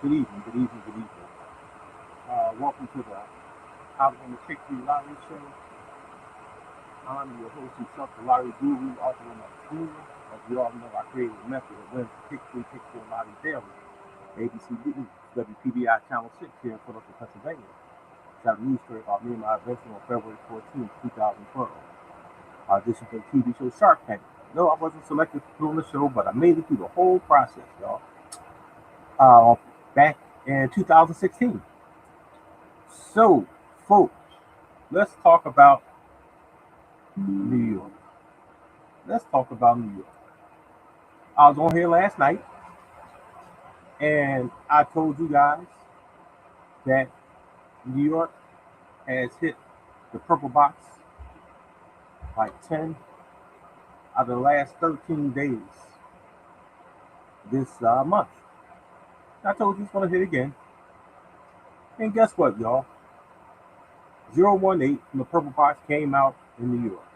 Good evening, good evening, good evening. Welcome to the Out on the Kick Free Lottery Show. I'm your host himself, the Lottery Guru, author of my school. As we all know, I created a method that wins the Kick Free Lottery daily. ABC News, WPBI Channel 6 here in Philadelphia, Pennsylvania. It's got a news story about me and my adventure on February 14th, 2012. I auditioned for the TV show Shark Tank. No, I wasn't selected to put on the show, but I made it through the whole process, y'all. Back in 2016. So, folks, let's talk about New York. Let's talk about New York. I was on here last night and I told you guys that New York has hit the purple box like 10 out of the last 13 days this month. I told you it's going to hit again. And guess what, y'all? 018 from the purple box came out in New York.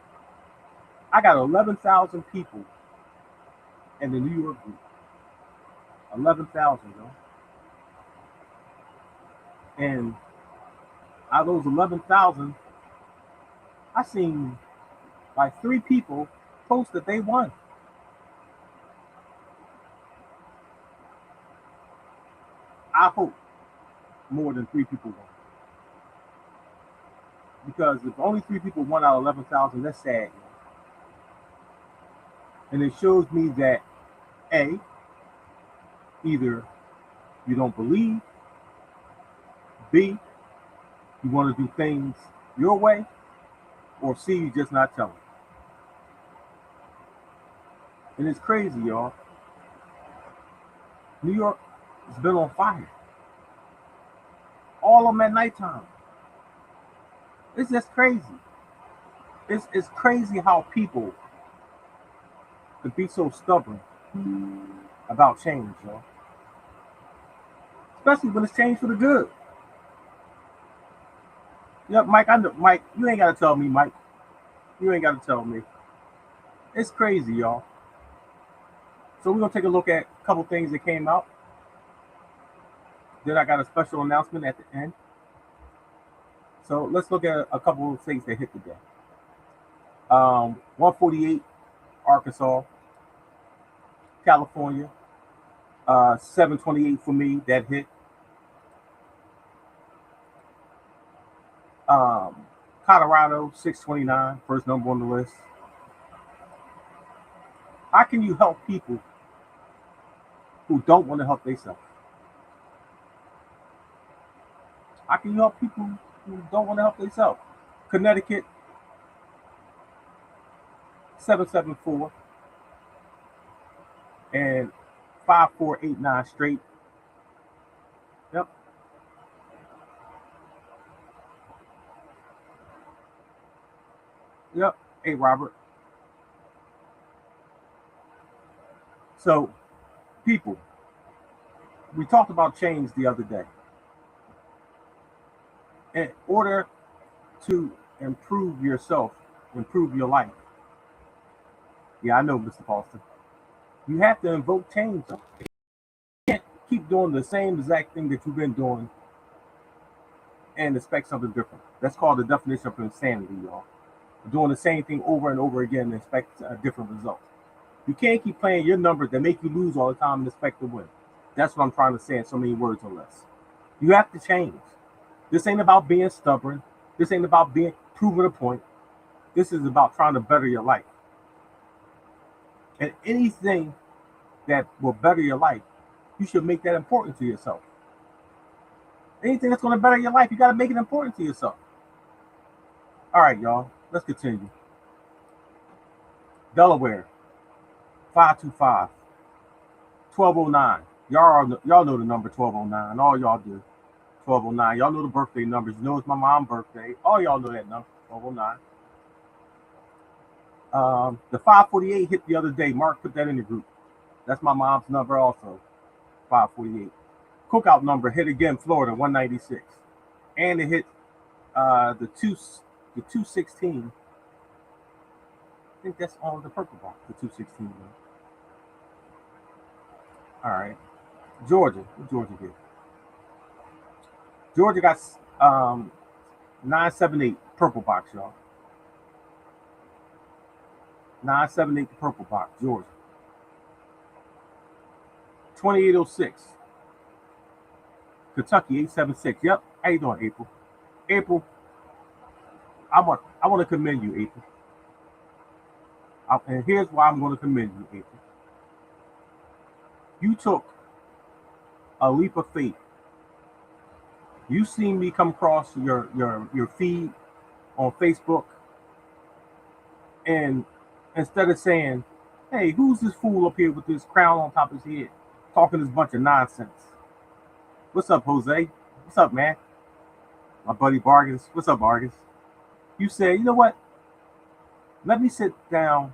I got 11,000 people in the New York group. 11,000, y'all. And out of those 11,000, I seen like three people post that they won. I hope more than three people won. Because if only three people won out of 11,000, that's sad. And it shows me that A, either you don't believe, B, you want to do things your way, or C, you're just not telling. And it's crazy, y'all. New York has been on fire. All of them at nighttime. It's just crazy. It's crazy how people can be so stubborn about change, y'all. Especially when it's changed for the good. Yep, Mike, I know, Mike, you ain't got to tell me, Mike. You ain't got to tell me. It's crazy, y'all. So we're going to take a look at a couple things that came out. Then I got a special announcement at the end. So let's look at a couple of things that hit today. 148, Arkansas, California. 728 for me, that hit. Um, Colorado, 629, first number on the list. How can you help people who don't want to help themselves? How can you help people who don't want to help themselves? Connecticut, 774 and 5489 straight. Yep. Yep. Hey, Robert. So, people, we talked about change the other day. In order to improve yourself, improve your life. Yeah, I know, Mr. Foster. You have to invoke change. You can't keep doing the same exact thing that you've been doing and expect something different. That's called the definition of insanity, y'all. Doing the same thing over and over again and expect a different result. You can't keep playing your numbers that make you lose all the time and expect to win. That's what I'm trying to say in so many words or less. You have to change. This ain't about being stubborn. This ain't about being proving a point. This is about trying to better your life. And anything that will better your life, you should make that important to yourself. Anything that's going to better your life, you got to make it important to yourself. All right, y'all. Let's continue. Delaware, 525, 1209. Y'all know the number 1209. All y'all do. 1209. Y'all know the birthday numbers. You know it's my mom's birthday. All y'all know that number. 1209. The 548 hit the other day. Mark put that in the group. That's my mom's number also. 548. Cookout number hit again, Florida, 196. And it hit the 216. I think that's on the purple box, the 216. All right. Georgia. What Georgia get? Georgia got 978 purple box, y'all. 978 the purple box, Georgia. 2806. Kentucky 876. Yep. How you doing, April? April, I want to commend you, April. And here's why I'm going to commend you, April. You took a leap of faith. You seen me come across your feed on Facebook, and instead of saying, "Hey, who's this fool up here with this crown on top of his head, talking this bunch of nonsense?" What's up, Jose? What's up, man? My buddy Vargas. What's up, Vargas? You say, you know what? Let me sit down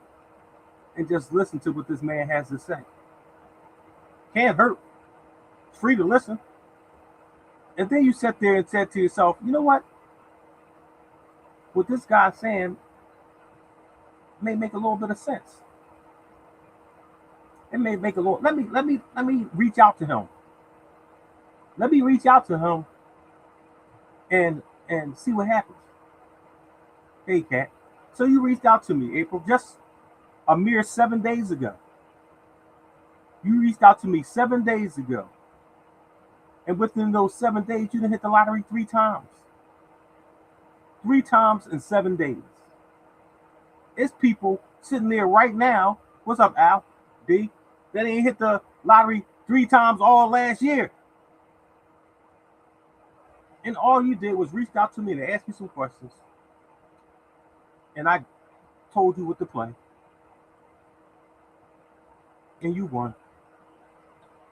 and just listen to what this man has to say. Can't hurt. It's free to listen. And then you sat there and said to yourself, you know what? What this guy's saying may make a little bit of sense. It may make a little. Let me reach out to him. Let me reach out to him and see what happens. Hey, Kat. So you reached out to me, April, just a mere 7 days ago. You reached out to me 7 days ago. And within those 7 days, you didn't hit the lottery 3 times. 3 times in 7 days. It's people sitting there right now. What's up, Al? D? That ain't hit the lottery 3 times all last year. And all you did was reach out to me and ask me some questions. And I told you what to play. And you won.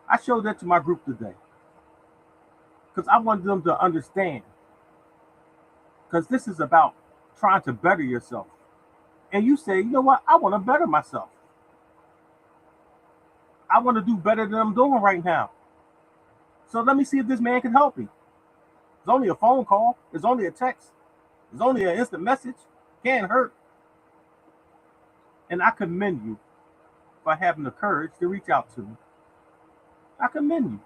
I showed that to my group today. Because I wanted them to understand. Because this is about trying to better yourself. And you say, you know what? I want to better myself. I want to do better than I'm doing right now. So let me see if this man can help me. It's only a phone call. It's only a text. It's only an instant message. Can't hurt. And I commend you for having the courage to reach out to me. I commend you.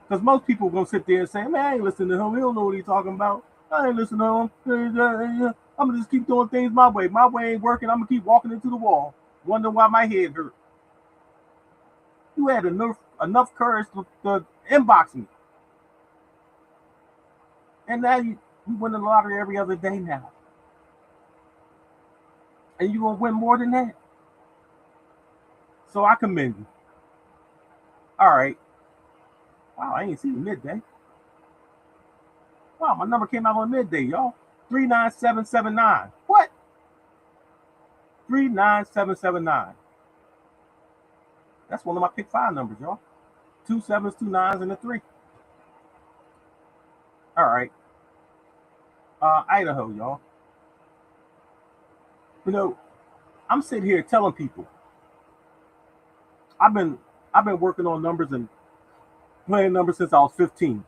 Because most people are going to sit there and say, man, I ain't listening to him. He don't know what he's talking about. I ain't listening to him. I'm going to just keep doing things my way. My way ain't working. I'm going to keep walking into the wall. Wonder why my head hurt. You had enough courage to inbox me. And now you win the lottery every other day now. And you're going to win more than that. So I commend you. All right. Wow, I ain't seen the midday. Wow, my number came out on midday, y'all. 39779. What? 39779. That's one of my pick 5 numbers, y'all. 2 7s, 2 9s, and a 3. All right. Idaho, y'all. You know, I'm sitting here telling people I've been working on numbers and playing numbers since I was 15.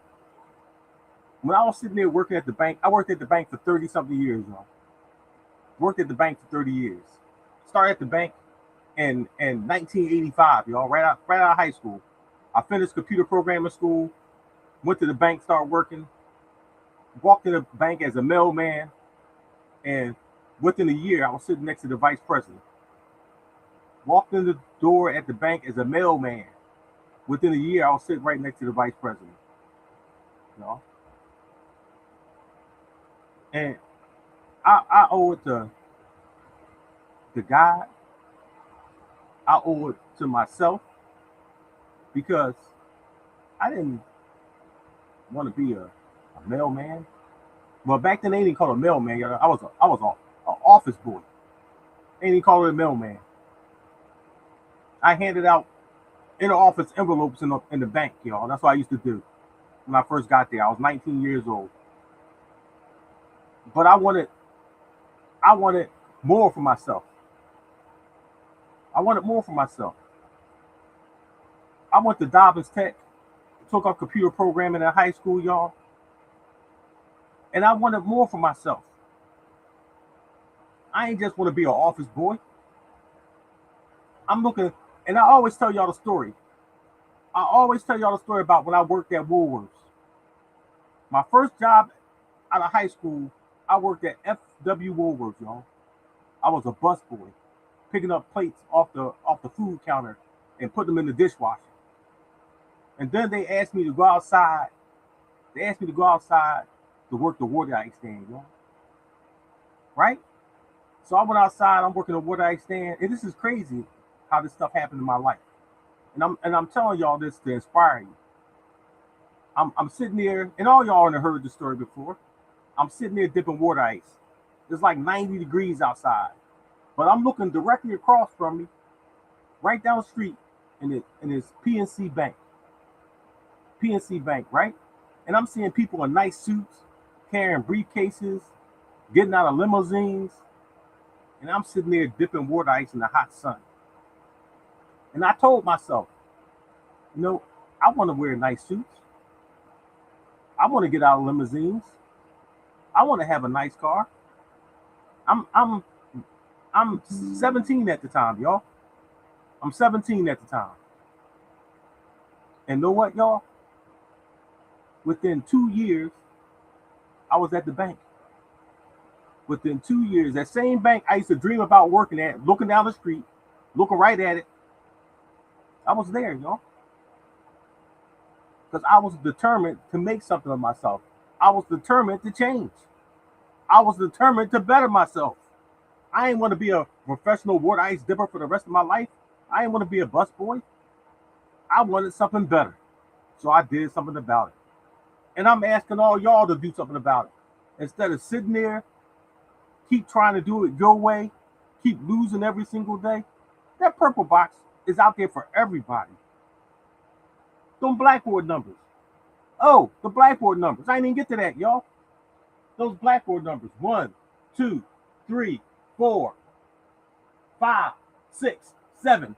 When I was sitting there working at the bank, I worked at the bank for 30-something years, y'all. Worked at the bank for 30 years. Started at the bank in 1985, y'all, right out of high school. I finished computer programming school, went to the bank, started working, walked in the bank as a mailman, and within a year, I was sitting next to the vice president. Walked in the door at the bank as a mailman. Within a year, I was sitting right next to the vice president. Y'all. And I owe it to God. I owe it to myself because I didn't want to be a mailman. Well, back then they didn't call it a mailman. I was an office boy. They didn't call it a mailman. I handed out inner office envelopes in the bank, y'all. That's what I used to do when I first got there. I was 19 years old. But I wanted more for myself. I wanted more for myself. I went to Dobbins Tech, took up computer programming in high school, y'all. And I wanted more for myself. I ain't just want to be an office boy. I'm looking, and I always tell y'all the story. I always tell y'all the story about when I worked at Woolworths. My first job out of high school, I worked at FW Woolworths, y'all. I was a busboy, picking up plates off the food counter and put them in the dishwasher. And then they asked me to go outside. They asked me to go outside to work the water ice stand, y'all. Right? So I went outside. I'm working the water ice stand, and this is crazy how this stuff happened in my life. And I'm telling y'all this to inspire you. I'm sitting there, and all y'all have heard the story before. I'm sitting there dipping water ice. It's like 90 degrees outside, but I'm looking directly across from me, right down the street, in it's PNC Bank. PNC Bank, right? And I'm seeing people in nice suits, carrying briefcases, getting out of limousines, and I'm sitting there dipping water ice in the hot sun. And I told myself, you know, I want to wear nice suits. I want to get out of limousines. I want to have a nice car. I'm I'm I'm 17 at the time, y'all. I'm 17 at the time. And know what, y'all? Within 2 years, I was at the bank. Within 2 years, that same bank I used to dream about working at, looking down the street, looking right at it, I was there, y'all. Because I was determined to make something of myself. I was determined to change. I was determined to better myself. I ain't want to be a professional water ice dipper for the rest of my life. I ain't want to be a busboy. I wanted something better. So I did something about it. And I'm asking all y'all to do something about it. Instead of sitting there, keep trying to do it your way, keep losing every single day. That purple box is out there for everybody. Them blackboard numbers. Oh, the blackboard numbers. I didn't even get to that, y'all. Those blackboard numbers. 1, 2, 3, 4, 5, 6, 7.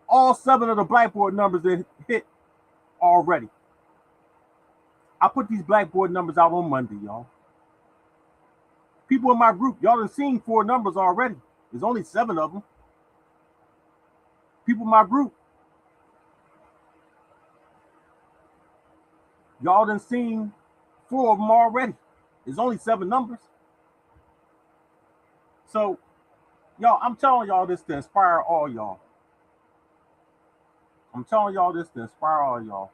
All 7 of the blackboard numbers that hit already. I put these blackboard numbers out on Monday, y'all. People in my group, y'all done seen 4 numbers already. There's only 7 of them. People in my group, y'all done seen 4 of them already. There's only 7 numbers. So, y'all, I'm telling y'all this to inspire all y'all. I'm telling y'all this to inspire all y'all.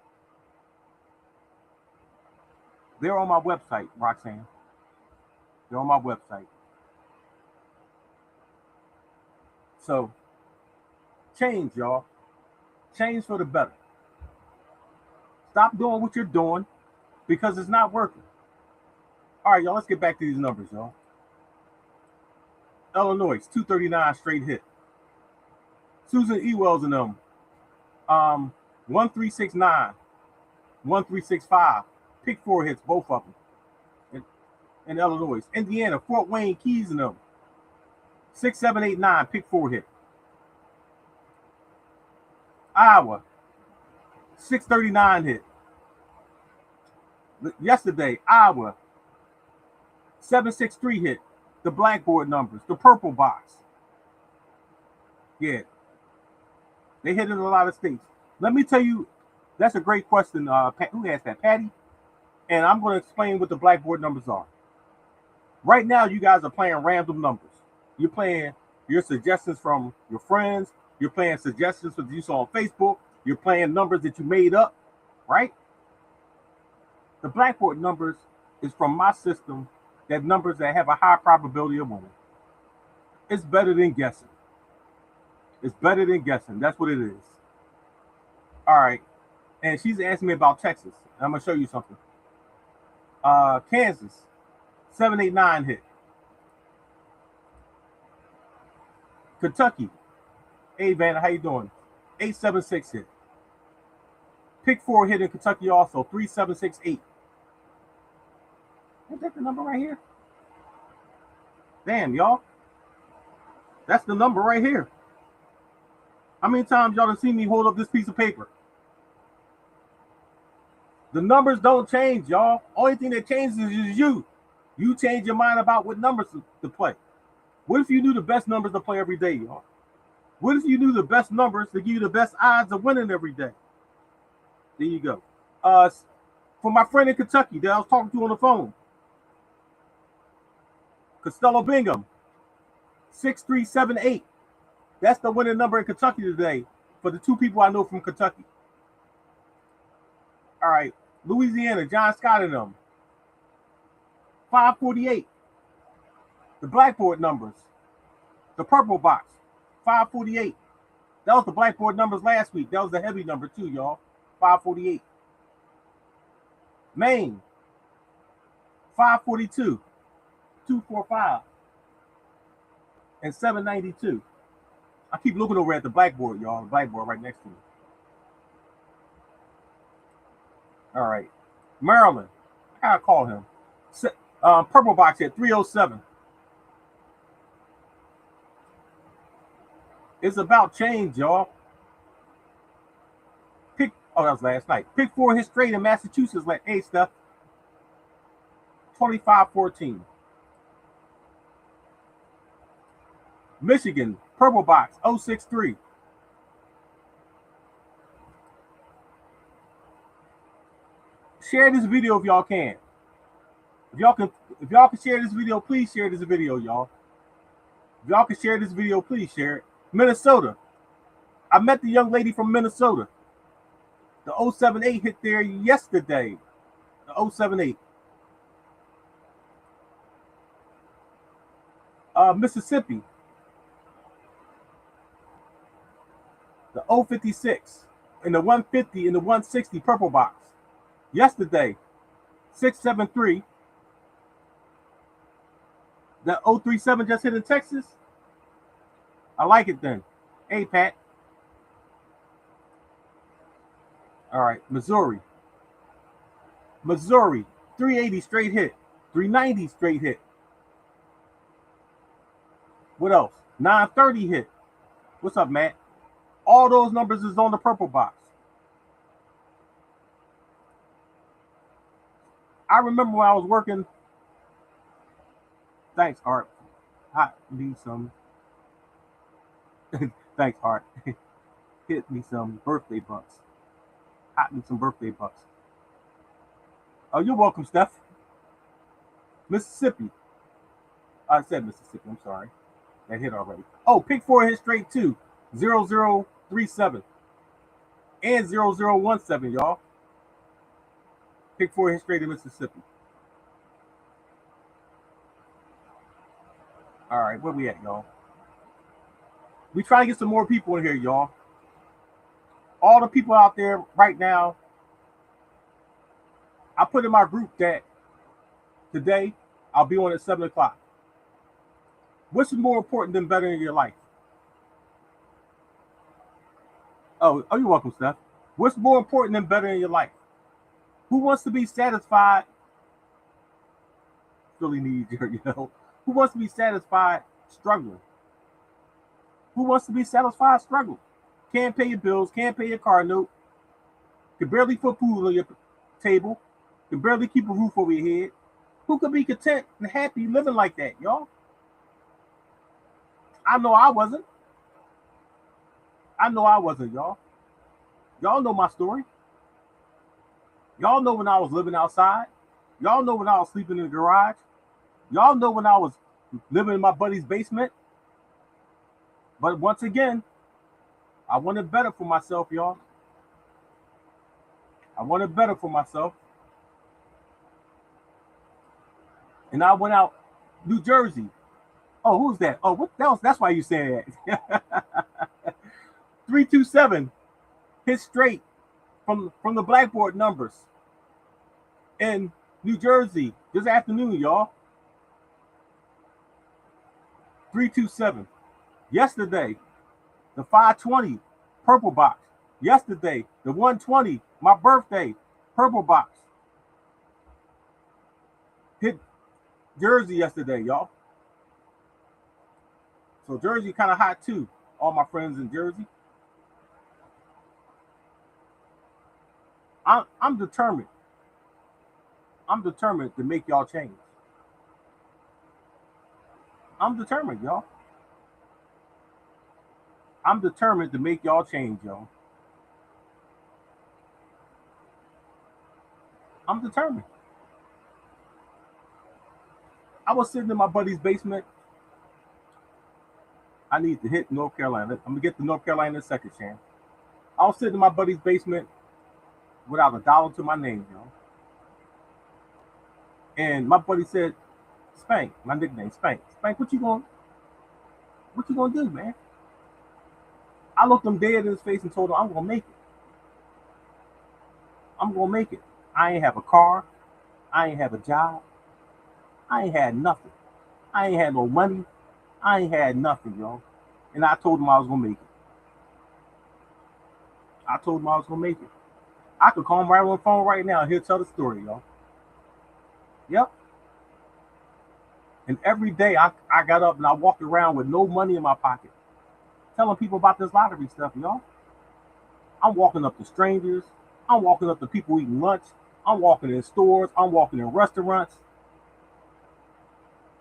They're on my website, Roxanne. They're on my website. So, change, y'all. Change for the better. Stop doing what you're doing because it's not working. All right, y'all, let's get back to these numbers, y'all. Illinois, 239 straight hit. Susan Ewells and them, 1369, 1365. Pick 4 hits, both of them. In Illinois. Indiana, Fort Wayne Keys and them, 6789, pick 4 hit. Iowa, 639 hit. Yesterday, Iowa, 763 hit. The blackboard numbers, the purple box. Yeah. They hit in a lot of states. Let me tell you, that's a great question. Who asked that? Patty? And I'm going to explain what the blackboard numbers are. Right now, you guys are playing random numbers. You're playing your suggestions from your friends. You're playing suggestions that you saw on Facebook. You're playing numbers that you made up, right? The blackboard numbers is from my system, that numbers that have a high probability of winning. It's better than guessing. It's better than guessing. That's what it is. All right. And she's asking me about Texas. I'm going to show you something. Kansas, 789 hit. Kentucky, hey Vanna, how you doing? 876 hit. Pick 4 hit in Kentucky also, 3768. Is that the number right here? Damn, y'all. That's the number right here. How many times y'all have seen me hold up this piece of paper? The numbers don't change, y'all. Only thing that changes is you. You change your mind about what numbers to play. What if you knew the best numbers to play every day, y'all? What if you knew the best numbers to give you the best odds of winning every day? There you go. For my friend in Kentucky that I was talking to on the phone, Costello Bingham, 6378. That's the winning number in Kentucky today for the 2 people I know from Kentucky. All right, Louisiana, John Scott and them, 548. The blackboard numbers, the purple box, 548. That was the blackboard numbers last week. That was the heavy number too, y'all. 548. Maine, 542, 245, and 792. I keep looking over at the blackboard, y'all. The blackboard right next to me. All right. Maryland, I gotta call him. Purple box at 307. It's about change, y'all. That was last night. Pick 4 hit straight in Massachusetts. Like, hey, Steph. 25-14. Michigan, purple box, 063. Share this video if y'all can. If y'all can share this video, please share this video, y'all. If y'all can share this video, please share it. Minnesota. I met the young lady from Minnesota. The 078 hit there yesterday. The 078. Mississippi. The 056 and the 150 and the 160 purple box. Yesterday, 673. The 037 just hit in Texas. I like it then. Hey, Pat. All right, Missouri. Missouri, 380 straight hit. 390 straight hit. What else? 930 hit. What's up, Matt? All those numbers is on the purple box. I remember when I was working. Thanks, Art. I need some. Thanks, Art. Hit me some birthday bucks. Hot me some birthday bucks. Oh, you're welcome, Steph. Mississippi. I said Mississippi. I'm sorry. That hit already. Oh, pick 4 hit straight too. 0037 and 0017, y'all. Pick 4 hit straight in Mississippi. All right, where we at, y'all? We try to get some more people in here, y'all. All the people out there right now, I put in my group that today I'll be on at 7 o'clock. What's more important than bettering your life? Oh, you're welcome, Steph. What's more important than bettering your life? Who wants to be satisfied? Really needs you know. Who wants to be satisfied struggling? Who wants to be satisfied struggling? Can't pay your bills, can't pay your car note, can barely put food on your table, can barely keep a roof over your head. Who could be content and happy living like that, y'all? I know I wasn't. Y'all. Y'all know my story. Y'all know when I was living outside. Y'all know when I was sleeping in the garage. Y'all know when I was living in my buddy's basement. But once again, I wanted better for myself, y'all. I wanted better for myself. And I went out New Jersey. Oh, who's that? Oh, what else? That's why you said that. 327 hit straight from the blackboard numbers in New Jersey this afternoon, y'all. 327. Yesterday, the 520 purple box. Yesterday, the 120, my birthday, purple box. Hit Jersey yesterday, y'all. So Jersey kind of hot too. All my friends in Jersey. I'm determined. I'm determined to make y'all change. I'm determined, y'all. I'm determined to make y'all change, y'all. I'm determined. I was sitting in my buddy's basement. I need to hit North Carolina. I'm gonna get to North Carolina in a second, Shan. I was sitting in my buddy's basement without a dollar to my name, And my buddy said, Spank, my nickname, Spank. Spank, what you gonna do, man? I looked him dead in his face and told him, I'm gonna make it. I'm gonna make it. I ain't have a car. I ain't have a job. I ain't had nothing. I ain't had no money. I ain't had nothing, And I told him I was gonna make it. I told him I was gonna make it. I could call him right on the phone right now and he'll tell the story, Yep. And every day I got up and I walked around with no money in my pocket, telling people about this lottery stuff, I'm walking up to strangers. I'm walking up to people eating lunch. I'm walking in stores. I'm walking in restaurants.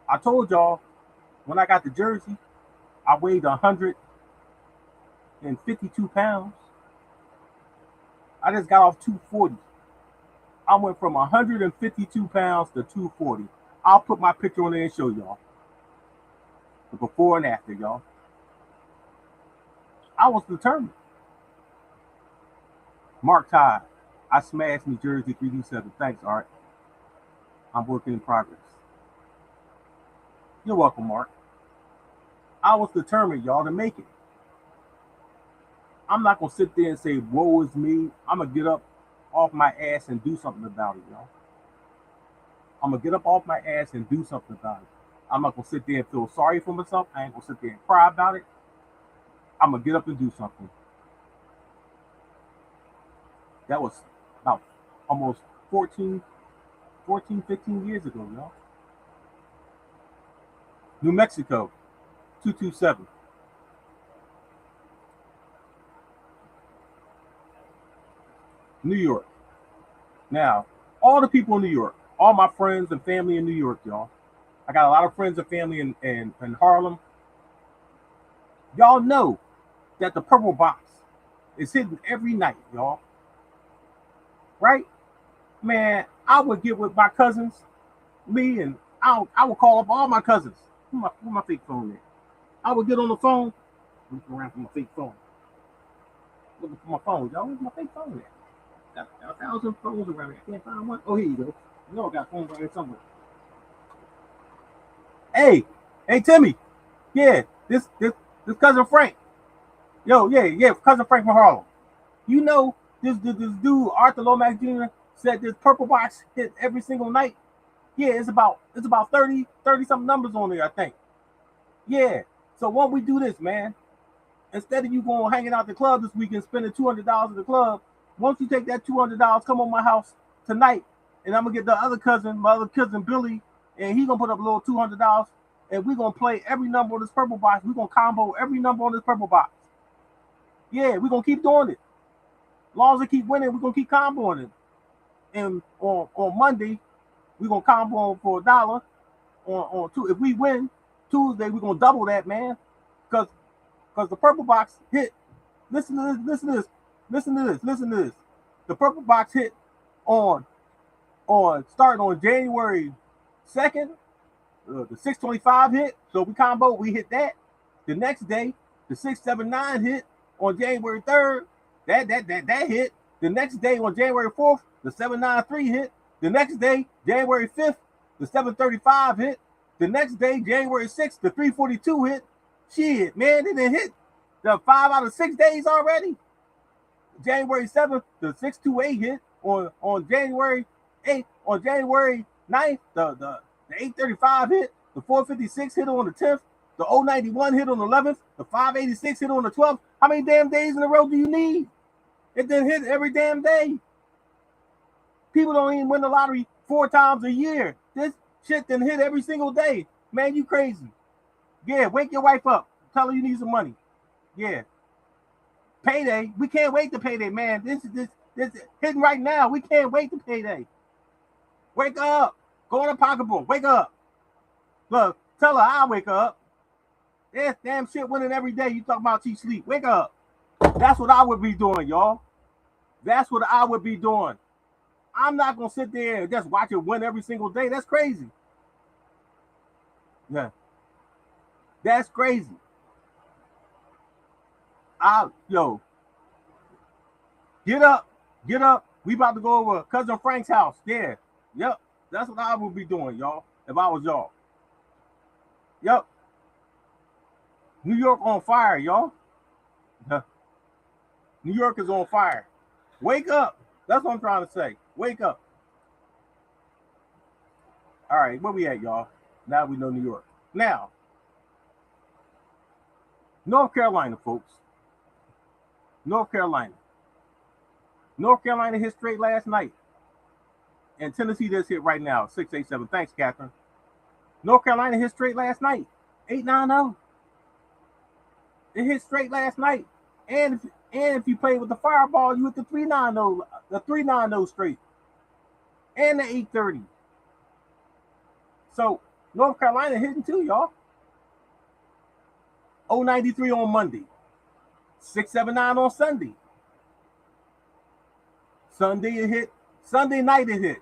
I told y'all when I got to Jersey, I weighed 152 pounds. I just got off 240. I went from 152 pounds to 240. I'll put my picture on there and show y'all the before and after, y'all. I was determined. Mark Todd, I smashed New Jersey 327. Thanks, Art. I'm working in progress. You're welcome, Mark. I was determined, y'all, to make it. I'm not going to sit there and say, woe is me. I'm going to get up off my ass and do something about it, y'all. I'm going to get up off my ass and do something about it. I'm not going to sit there and feel sorry for myself. I ain't going to sit there and cry about it. I'm going to get up and do something. That was about almost 14, 15 years ago, y'all. New Mexico, 227. New York. Now, all the people in New York, all my friends and family in New York, y'all. I got a lot of friends and family in Harlem. Y'all know that the purple box is hidden every night, y'all. Right? Man, I would get with my cousins, me, and I would call up all my cousins. Where my fake phone at? I would get on the phone, looking around for my fake phone. Looking for my phone, y'all. Where's my fake phone at? Got 1,000 phones around here. I can't find one. Oh, here you go. You know I got phones right here somewhere. Hey, Timmy. Yeah, this cousin Frank. Yo, yeah, cousin Frank from Harlem. You know this dude Arthur Lomax Jr. said this purple box hit every single night. Yeah, it's about 30 something numbers on there, I think. Yeah. So why don't we do this, man? Instead of you going hanging out at the club this weekend, spending $200 at the club, why don't you take that $200, come on my house tonight, and I'm gonna get my other cousin Billy, and he gonna put up a little $200, and we're gonna play every number on this purple box. We're gonna combo every number on this purple box. Yeah, we're gonna keep doing it. As long as we keep winning, we're gonna keep comboing it. And on Monday, we're gonna combo for $1. On two, if we win Tuesday, we're gonna double that, man. Because the purple box hit. Listen to this. The purple box hit on starting on January 2nd. The 625 hit. So we combo, we hit that. The next day, the 679 hit on January 3rd. That hit. The next day on January 4th, the 793 hit. The next day, January 5th, the 735 hit. The next day, January 6th, the 342 hit. Shit, man, it didn't hit the 5 out of 6 days already. January 7th, the 628 hit on January 8th. On January 9th, the 835 hit. The 456 hit on the 10th. The 091 hit on the 11th. The 586 hit on the 12th. How many damn days in a row do you need? It didn't hit every damn day. People don't even win the lottery 4 times a year. This shit didn't hit every single day. Man, you crazy. Yeah, wake your wife up. Tell her you need some money. Yeah. Payday. We can't wait to payday, man. This is hitting right now. We can't wait to payday. Wake up. Go in the pocketbook. Wake up. Look, tell her I'll wake up. This damn shit winning every day. You talking about she sleep. Wake up. That's what I would be doing, y'all. That's what I would be doing. I'm not gonna sit there and just watch it win every single day. That's crazy. Yeah, that's crazy. Yo, get up, get up. We about to go over cousin Frank's house. Yeah, yep. That's what I would be doing, y'all. If I was y'all. Yep. New York on fire, y'all. New York is on fire. Wake up. That's what I'm trying to say. Wake up. All right, where we at, y'all? Now we know New York. Now, North Carolina, folks. North Carolina. North Carolina hit straight last night. And Tennessee just hit right now, 687. Thanks, Catherine. North Carolina hit straight last night, 890. It hit straight last night. And if you play with the fireball, you hit the 390 straight. And the 830. So North Carolina hitting too, y'all. 093 on Monday. 679 on Sunday. Sunday it hit. Sunday night it hit.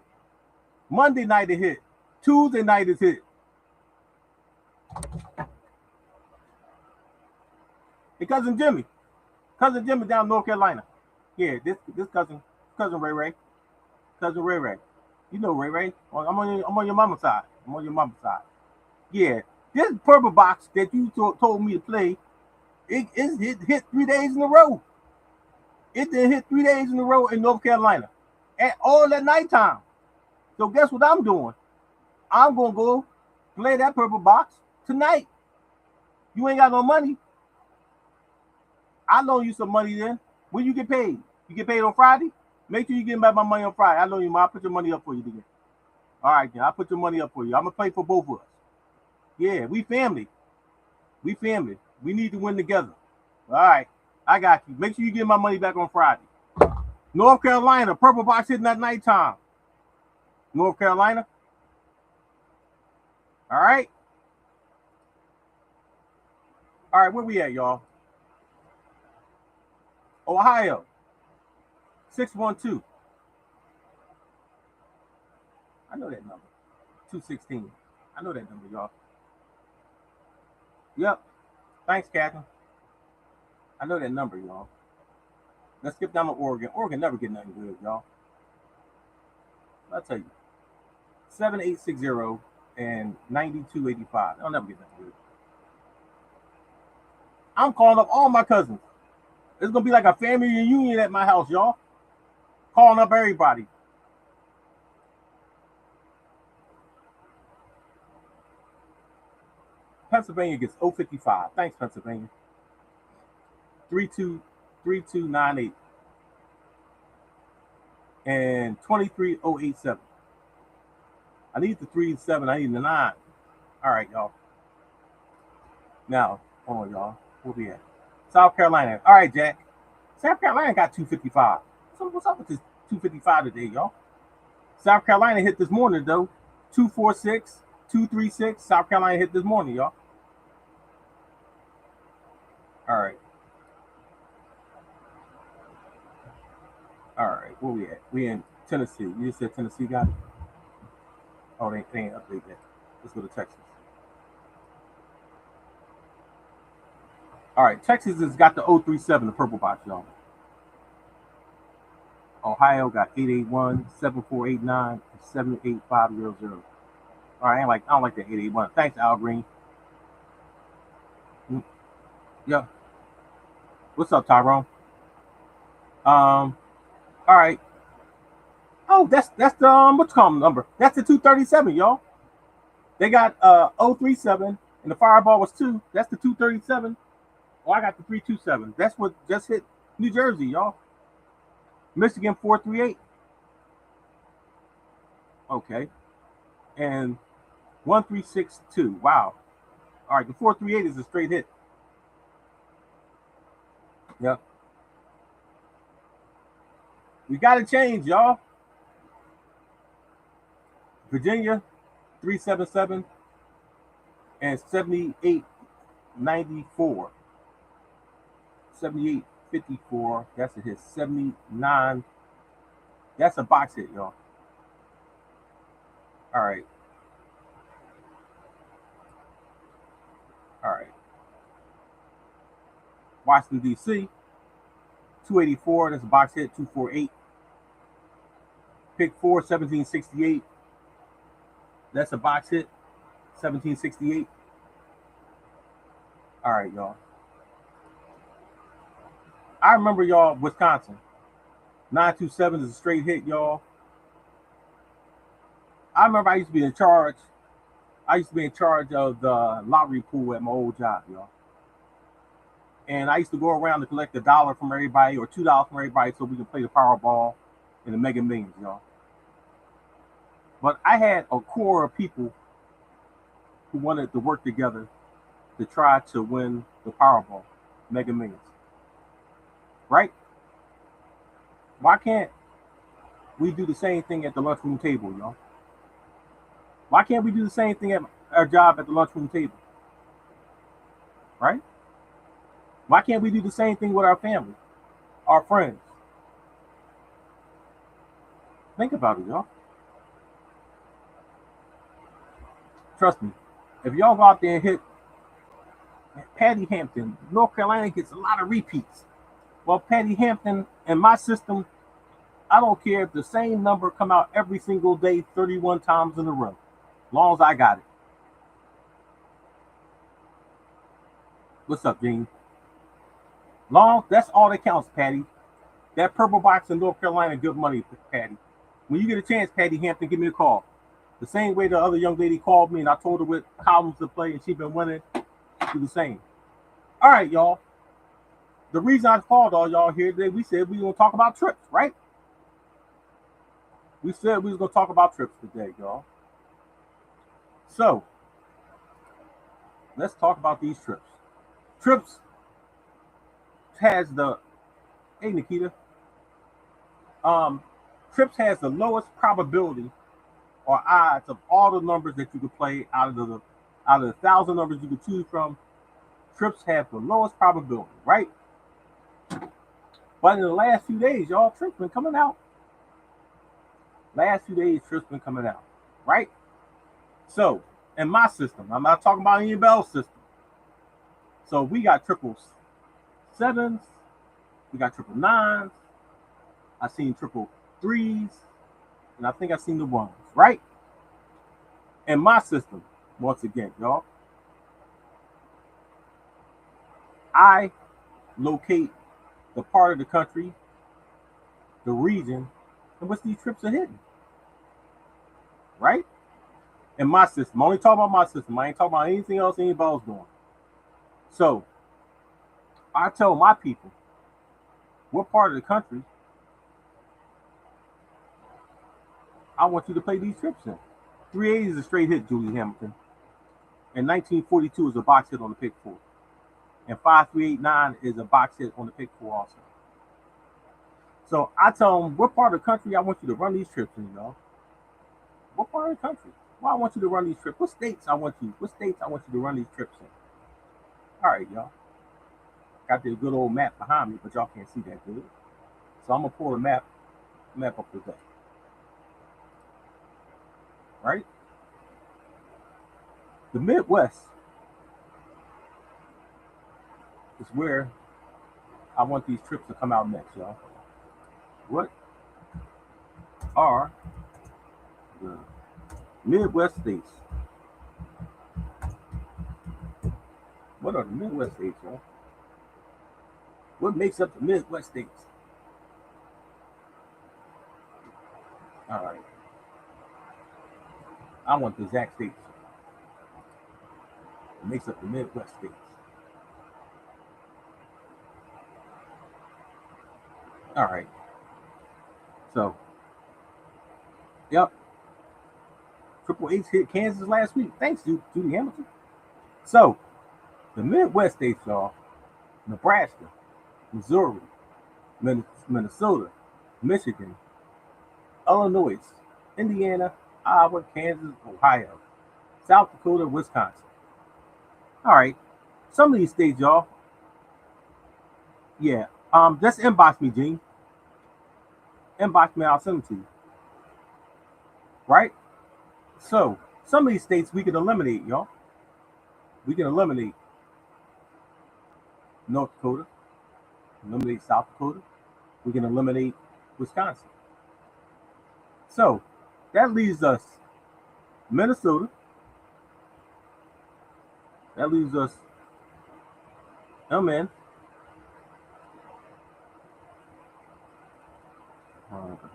Monday night it hit. Tuesday night it hit. Hey, cousin Jimmy. Cousin Jimmy down in North Carolina. Yeah, this cousin Ray Ray. Cousin Ray Ray. You know Ray Ray. I'm on your mama's side. I'm on your mama's side. Yeah. This purple box that you told me to play, it hit 3 days in a row. It did hit 3 days in a row in North Carolina. At all at nighttime. So guess what I'm doing? I'm gonna go play that purple box tonight. You ain't got no money. I'll loan you some money then. When you get paid? You get paid on Friday? Make sure you get back my money on Friday. I'll loan you. I'll put your money up for you again. All right, then. I'll put your money up for you. I'm gonna play for both of us. Yeah, we family. We family. We need to win together. All right, I got you. Make sure you get my money back on Friday. North Carolina, purple box hitting at nighttime. North Carolina. All right. All right, where we at, y'all? Ohio. 612. I know that number. 216. I know that number, y'all. Yep. Thanks, Catherine. I know that number, y'all. Let's skip down to Oregon. Oregon never get nothing good, y'all. I'll tell you. 7860 and 9285. They'll never get nothing good. I'm calling up all my cousins. It's gonna be like a family reunion at my house, y'all. Calling up everybody. Pennsylvania gets 055. Thanks, Pennsylvania. 323298 and 23087. I need the 3-7. I need the 9. All right, y'all. Now, hold on, y'all. Where we at? South Carolina. All right, Jack. South Carolina got 255. So what's up with this 255 today, y'all? South Carolina hit this morning, though. 246, 236. South Carolina hit this morning, y'all. All right. All right. Where we at? We in Tennessee. You just said Tennessee got it? Oh, they ain't update that. Let's go to Texas. All right. Texas has got the 037, the purple box, y'all. Ohio got 881, 7489, 78500. All right, I don't like that 881. Thanks, Al Green. Yeah. What's up, Tyrone? All right. Oh, that's the what's called number. That's the 237, y'all. They got 037 and the fireball was 2. That's the 237. Oh, I got the 327. That's what just hit New Jersey, y'all. Michigan 438. Okay. And 1362. Wow. All right, the 438 is a straight hit. Yep. We got to change, y'all. Virginia 377 and 7894. 7854. That's a hit. 79. That's a box hit, y'all. All right. All right. Washington, D.C., 284. That's a box hit, 248. Pick 4, 1768. That's a box hit, 1768. All right, y'all. I remember, y'all, Wisconsin. 927 is a straight hit, y'all. I remember I used to be in charge. I used to be in charge of the lottery pool at my old job, y'all. And I used to go around to collect $1 from everybody or $2 from everybody so we could play the Powerball and the Mega Millions, y'all. But I had a core of people who wanted to work together to try to win the Powerball, Mega Millions. Right? Why can't we do the same thing at the lunchroom table, y'all? Why can't we do the same thing at our job at the lunchroom table? Right? Why can't we do the same thing with our family, our friends? Think about it, y'all. Trust me. If y'all go out there and hit Patty Hampton, North Carolina gets a lot of repeats. Well, Patty Hampton, in my system, I don't care if the same number come out every single day, 31 times in a row, as long as I got it. What's up, Gene? That's all that counts, Patty. That purple box in North Carolina, good money, Patty. When you get a chance, Patty Hampton, give me a call. The same way the other young lady called me and I told her what columns to play and she been winning, do the same. All right, y'all. The reason I called all y'all here today, we said we were going to talk about trips, right? We said we was going to talk about trips today, y'all. So, let's talk about these trips. Trips has the, hey Nikita, Trips has the lowest probability or odds of all the numbers that you could play out of the 1,000 numbers you could choose from. Trips have the lowest probability, right? But in the last few days, y'all, Trips been coming out. Last few days, Trips been coming out, right? So, in my system, I'm not talking about anybody else's system. So we got triple sevens, we got triple nines, I seen triple threes, and I think I seen the ones, right? In my system, once again, y'all, I locate the part of the country, the region, in which these trips are hidden. Right? In my system. I'm only talking about my system. I ain't talking about anything else anybody else doing. So I tell my people what part of the country I want you to play these trips in. 380 is a straight hit, Julie Hamilton. And 1942 is a box hit on the pick four. And 5389 is a box hit on the pick four also. So I tell them what part of the country I want you to run these trips in, y'all. What part of the country? Why I want you to run these trips? What states I want you to run these trips in? All right, y'all. Got the good old map behind me, but y'all can't see that good. So I'm gonna pull the map up today. Right? The Midwest is where I want these trips to come out next, y'all. What are the Midwest states? What are the Midwest states, y'all? What makes up the Midwest states? All right. I want the exact states. It makes up the Midwest states. All right. So, yep. Triple H hit Kansas last week. Thanks, Judy Hamilton. So, the Midwest states, y'all: Nebraska, Missouri, Minnesota, Michigan, Illinois, Indiana, Iowa, Kansas, Ohio, South Dakota, Wisconsin. All right. Some of these states, y'all. Yeah. Just inbox me, Gene. Inbox me, I'll send them to you. Right? So some of these states we can eliminate, y'all. We can eliminate North Dakota, eliminate South Dakota. We can eliminate Wisconsin. So that leaves us Minnesota. That leaves us, oh man,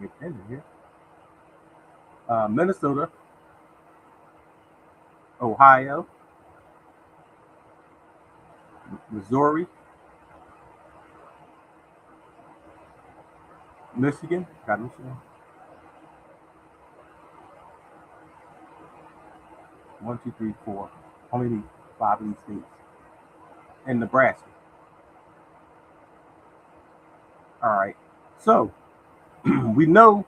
get in here. Minnesota, Ohio, Missouri, Michigan. Got Michigan. 1, 2, 3, 4. Only need 5 of these states. And Nebraska. All right. So we know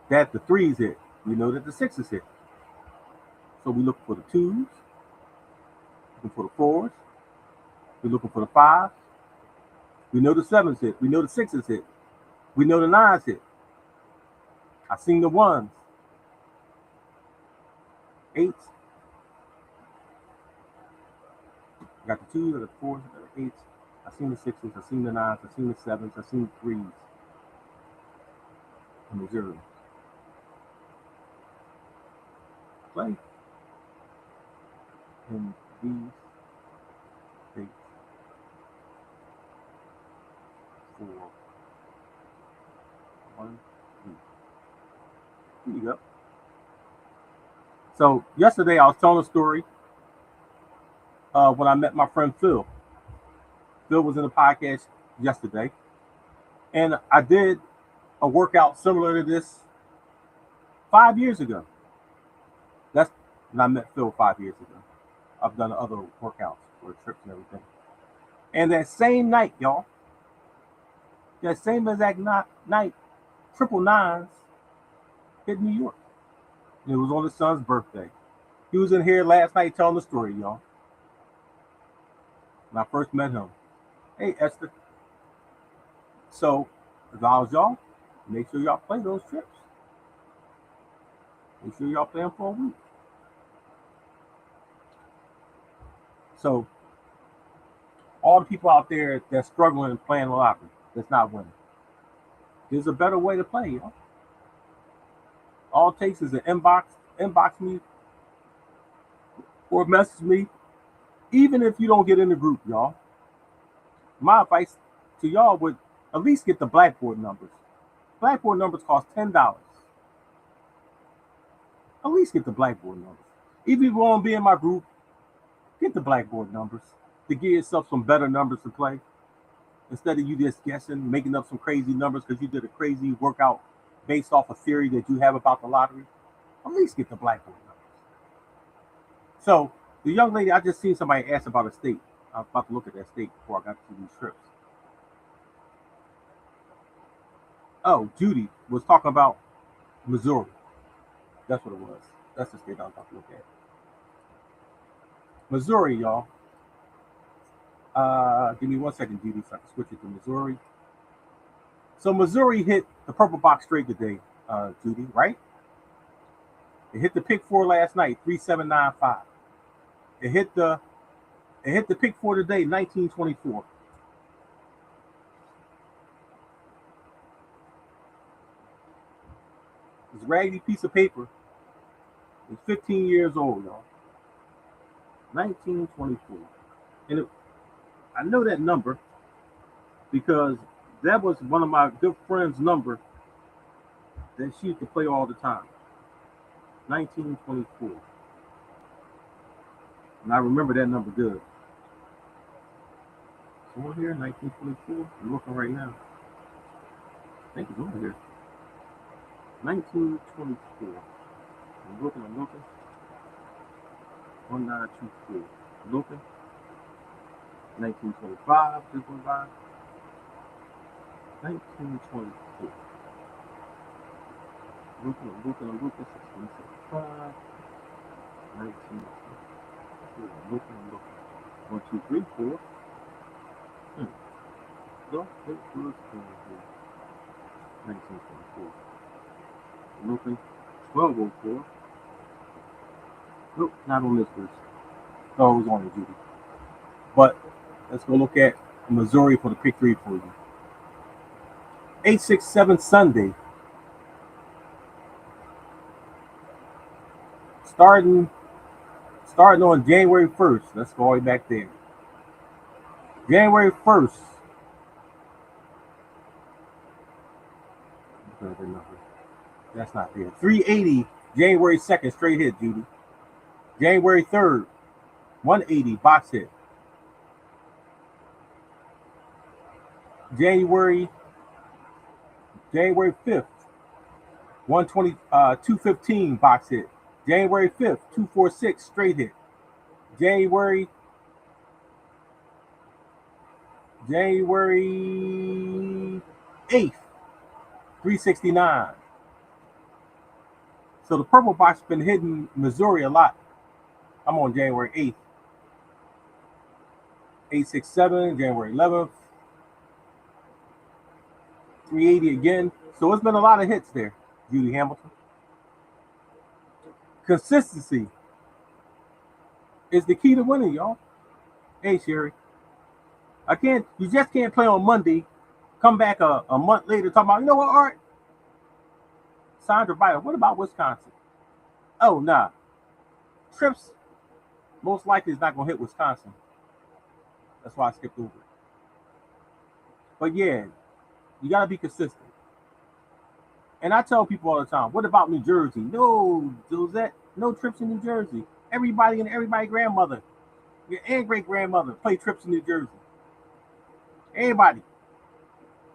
that the 3s hit. We know that the 6s hit. So we look for the 2s, looking for the 4s, we're looking for the 5s. We know the 7s hit. We know the 6s hit. We know the 9s hit. I seen the 1s, 8s. I got the 2s, I got the 4s, I got the 8s. I seen the 6s, I seen the 9s, I seen the 7s, I seen the 3s. And the 0s. Play in these states for 1 week. Here you go. So yesterday I was telling a story when I met my friend Phil. Phil was in the podcast yesterday, and I did a workout similar to this 5 years ago. That's when I met Phil 5 years ago. I've done other workouts for trips and everything. And that same night, y'all, that same exact night, 999s hit New York. And it was on his son's birthday. He was in here last night telling the story, y'all. When I first met him. Hey, Esther. So, if I was y'all, make sure y'all play those trips. Make sure y'all play them for a week. So, all the people out there that's struggling and playing the lottery, that's not winning. There's a better way to play, y'all. All it takes is an inbox me, or message me, even if you don't get in the group, y'all. My advice to y'all would at least get the Blackboard numbers. Blackboard numbers cost $10. At least get the Blackboard numbers. Even if you want to be in my group, get the Blackboard numbers to give yourself some better numbers to play. Instead of you just guessing, making up some crazy numbers because you did a crazy workout based off a theory that you have about the lottery. At least get the Blackboard numbers. So the young lady, I just seen somebody ask about a state. I was about to look at that state before I got to these trips. Oh, Judy was talking about Missouri. That's what it was. That's the state I was about to look at. Missouri, y'all. Give me 1 second, Judy, so I can switch it to Missouri. So Missouri hit the purple box straight today, Judy, right? It hit the pick 4 last night, 3795. It hit the pick 4 today, 1924. This raggedy piece of paper is 15 years old, y'all. 1924. And I know that number because that was one of my good friend's number that she used to play all the time. 1924. And I remember that number good. It's over here, 1924. I'm looking right now. I think it's over here. 1924. I'm looking. 1924. I'm looking. 1925. Just went by. 1924. I'm looking. 1675. 1924. I'm looking. 1, 2, 3, 4. No, it was 1924. I'm looking. 1204. Nope, not on this list. No, it was on it, Judy. But let's go look at Missouri for the pick three for you. 867 Sunday. Starting on January 1st. Let's go all the way back there. January 1st. That's not there. 380, January 2nd, straight hit, Judy. January 3rd, 180, box hit. January 5th, 120, 215, box hit. January 5th, 246, straight hit. January 8th, 369. So the purple box has been hitting Missouri a lot. I'm on January 8th. 867, January 11th. 380 again. So it's been a lot of hits there, Judy Hamilton. Consistency is the key to winning, y'all. Hey, Sherry. You just can't play on Monday, come back a month later talking about, you know what, Art? Sandra Biter, what about Wisconsin? Oh, nah. Trips most likely is not going to hit Wisconsin. That's why I skipped over it. But yeah, you got to be consistent. And I tell people all the time, what about New Jersey? No, Josette, no trips in New Jersey. Everybody and everybody's grandmother and great grandmother play trips in New Jersey. Everybody,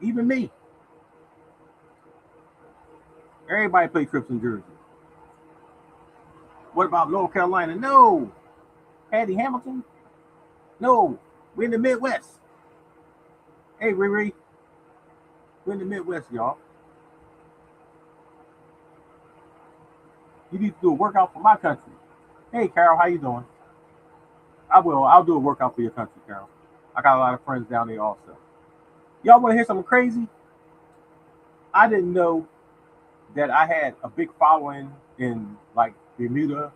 even me. Everybody play trips in Jersey. What about North Carolina? No. Patty Hamilton? No. We're in the Midwest. Hey, Riri. We're in the Midwest, y'all. You need to do a workout for my country. Hey, Carol, how you doing? I will. I'll do a workout for your country, Carol. I got a lot of friends down there also. Y'all want to hear something crazy? I didn't know that I had a big following in like Bermuda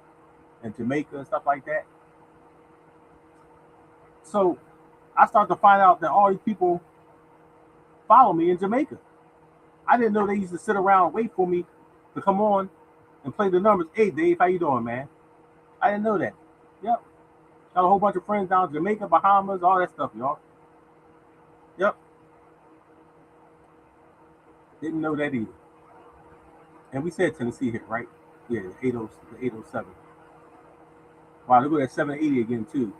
and Jamaica and stuff like that. So I started to find out that all these people follow me in Jamaica. I didn't know they used to sit around and wait for me to come on and play the numbers. Hey, Dave, how you doing, man? I didn't know that. Yep. Got a whole bunch of friends down in Jamaica, Bahamas, all that stuff, y'all. Yep. Didn't know that either. And we said Tennessee hit, right? Yeah, the 807. Wow, look at that 780 again, too.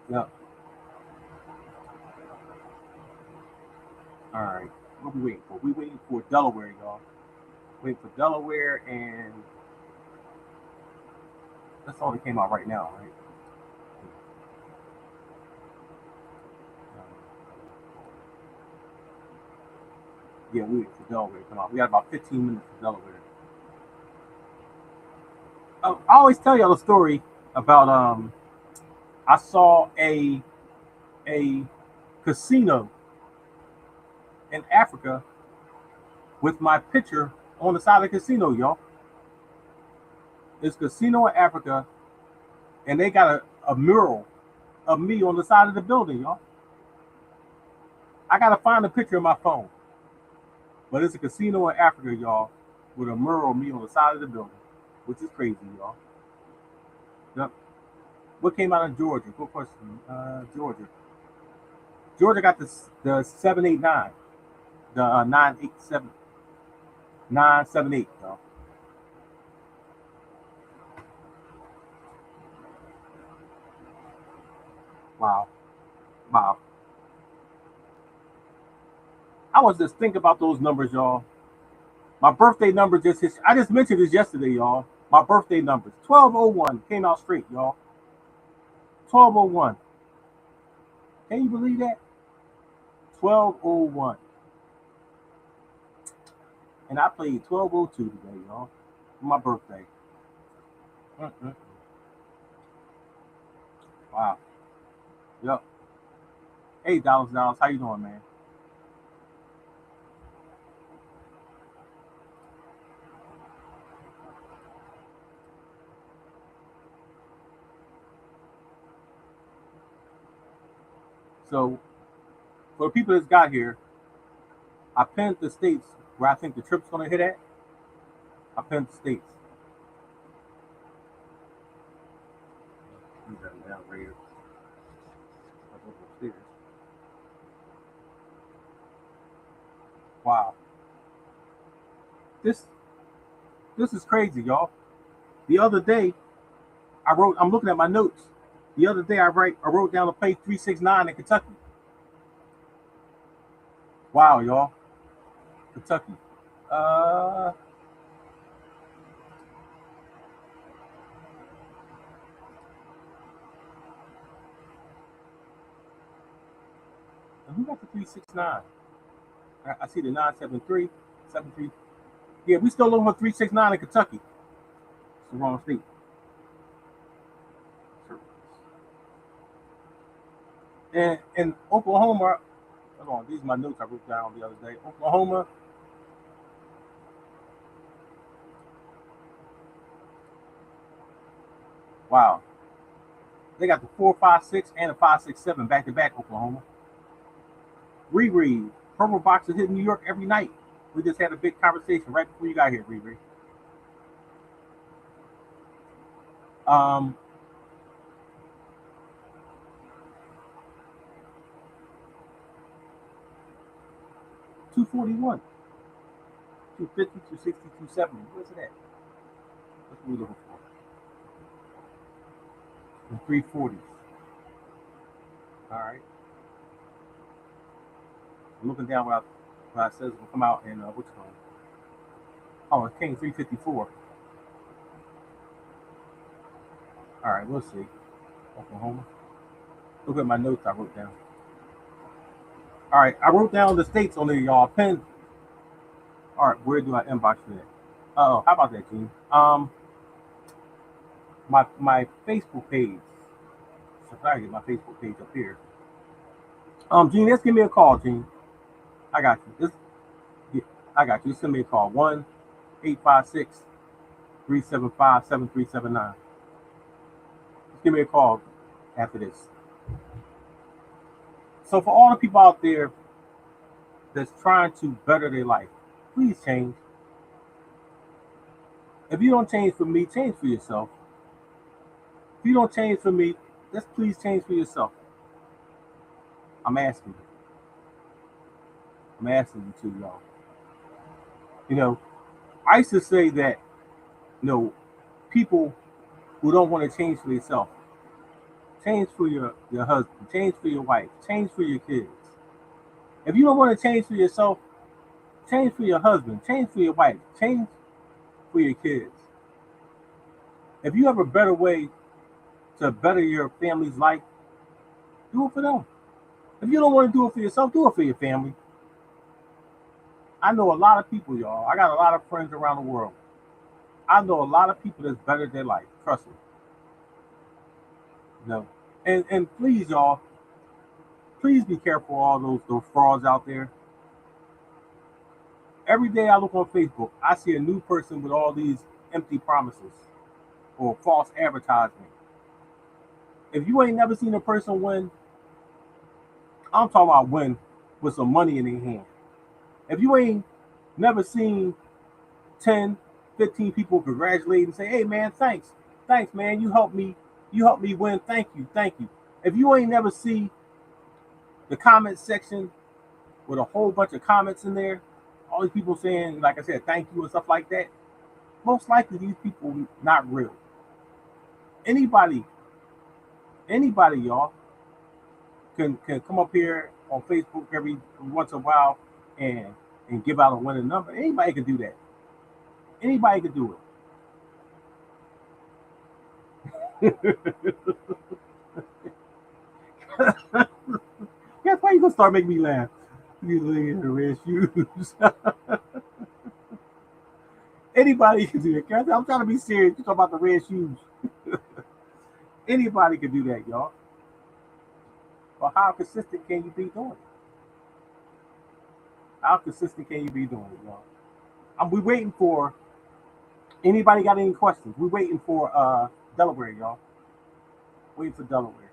Yep. All right. What are we waiting for? We waiting for Delaware, y'all. Waiting for Delaware, and that's all that came out right now, right? Yeah, we waiting for Delaware to come out. We got about 15 minutes for Delaware. I always tell y'all a story about I saw a casino in Africa with my picture on the side of the casino, y'all. It's a casino in Africa, and they got a mural of me on the side of the building, y'all. I gotta find a picture of my phone. But it's a casino in Africa, y'all, with a mural of me on the side of the building, which is crazy, y'all. Yep. What came out of Georgia? Good question. Georgia. Georgia got the 789, the 987, 978, y'all. Wow. Wow. I was just thinking about those numbers, y'all. My birthday number just hit. I just mentioned this yesterday, y'all. My birthday numbers. 1201 came out straight, y'all. 1201. Can you believe that? 1201. And I played 1202 today, y'all. For my birthday. Mm-mm. Wow. Yep. Hey, Dallas. How you doing, man? So for the people that's got here, I pinned the states where I think the trip's going to hit at. I pinned the states. Wow. This is crazy, y'all. The other day, I'm looking at my notes. The other day I wrote down to play 369 in Kentucky. Wow, y'all. Kentucky. Uh who got the 369? I see the 973, 73. Yeah, we still looking for 369 in Kentucky. It's the wrong state. And in Oklahoma, hold on, these are my notes I wrote down the other day. Oklahoma. Wow. They got the 456 and the 567 back to back, Oklahoma. Riri, Purple Box is hitting New York every night. We just had a big conversation right before you got here, Riri. Um, 241, 250, 260, 270. Where's it at? That's what we're looking for. The 340s. All right. I'm looking down what it says will come out in what's it called? Oh, it came 354. All right, we'll see. Oklahoma. Look at my notes I wrote down. All right, I wrote down the states on there, y'all. Pen. All right, where do I inbox that? Oh, how about that, Gene? My Facebook page. So I get my Facebook page up here. Gene, just give me a call, Gene. I got you. I got you. Just send me a call. 1-856-375-7379. Just give me a call after this. So for all the people out there that's trying to better their life, please change. If you don't change for me, change for yourself. If you don't change for me, just please change for yourself. I'm asking you. I'm asking you to, y'all. You know, I used to say that, people who don't want to change for themselves, change for your husband, change for your wife, change for your kids. If you don't want to change for yourself, change for your husband, change for your wife, change for your kids. If you have a better way to better your family's life, do it for them. If you don't want to do it for yourself, do it for your family. I know a lot of people, y'all. I got a lot of friends around the world. I know a lot of people that's better their life. Trust me. And please, y'all, please be careful all those frauds out there. Every day I look on Facebook, I see a new person with all these empty promises or false advertisement. If you ain't never seen a person win, I'm talking about win with some money in their hand. If you ain't never seen 10, 15 people congratulate and say, hey man, thanks. Thanks, man. You helped me win. Thank you. Thank you. If you ain't never see the comment section with a whole bunch of comments in there, all these people saying, like I said, thank you and stuff like that, most likely these people not real. Anybody, y'all, can come up here on Facebook every once in a while and give out a winning number. Anybody can do that. Anybody can do it. Guess why you gonna start making me laugh? You look at the red shoes. Anybody can do that. I'm trying to be serious. You talk about the red shoes. Anybody can do that, y'all. But how consistent can you be doing it? How consistent can you be doing it, y'all? We waiting for anybody got any questions? We waiting for Delaware, y'all. Waiting for Delaware.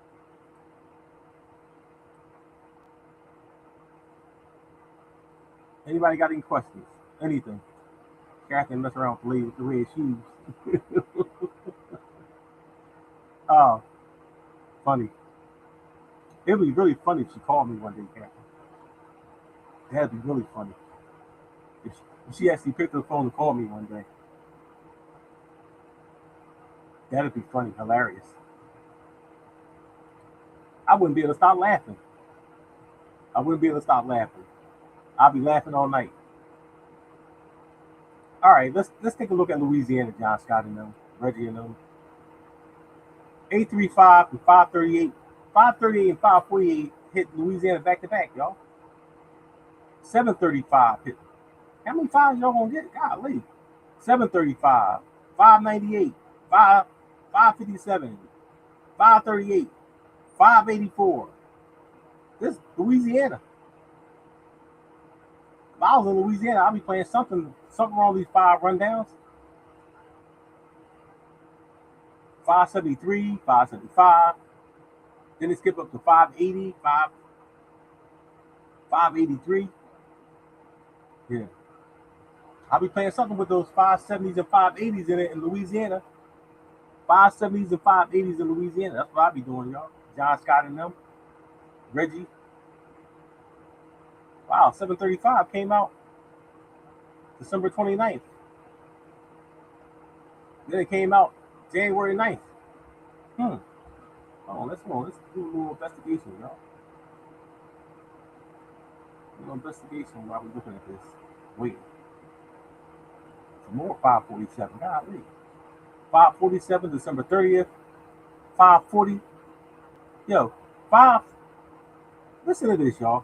Anybody got any questions? Anything? Catherine mess around with the lady with the red shoes. Oh, funny. It would be really funny if she called me one day, Catherine. That'd be really funny. If she actually picked up the phone and called me one day. That'd be funny, hilarious. I wouldn't be able to stop laughing. I wouldn't be able to stop laughing. I'll be laughing all night. All right, let's take a look at Louisiana, John Scott and them, Reggie and them. 835 and 538. 538 and 548 hit Louisiana back to back, y'all. 735 hit. How many fives y'all gonna get? Golly. 735, 598, 557, 538, 584. This is Louisiana. If I was in Louisiana, I'd be playing something on these 5 rundowns. 573, 575. Then it skip up to 580, 583. Yeah. I'll be playing something with those 570s and 580s in it in Louisiana. 570s and 580s in Louisiana. That's what I'll be doing, y'all. John Scott and them. Reggie. Wow, 735 came out December 29th. Then it came out January 9th. Oh, let's do a little investigation, y'all. A little investigation while we're looking at this. Wait. Some more 547. Golly. 547, December 30th. 540. Yo, 5. Listen to this, y'all.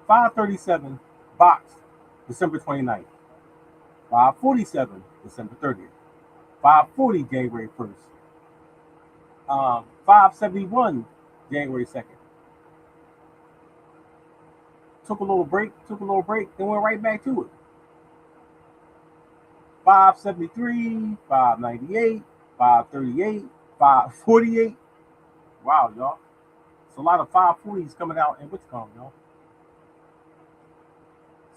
537 box, December 29th. 547, December 30th. 540, January 1st. 571, January 2nd. Took a little break, then went right back to it. 573, 598, 538, 548. Wow, y'all. It's a lot of 540s coming out in Wichita, y'all.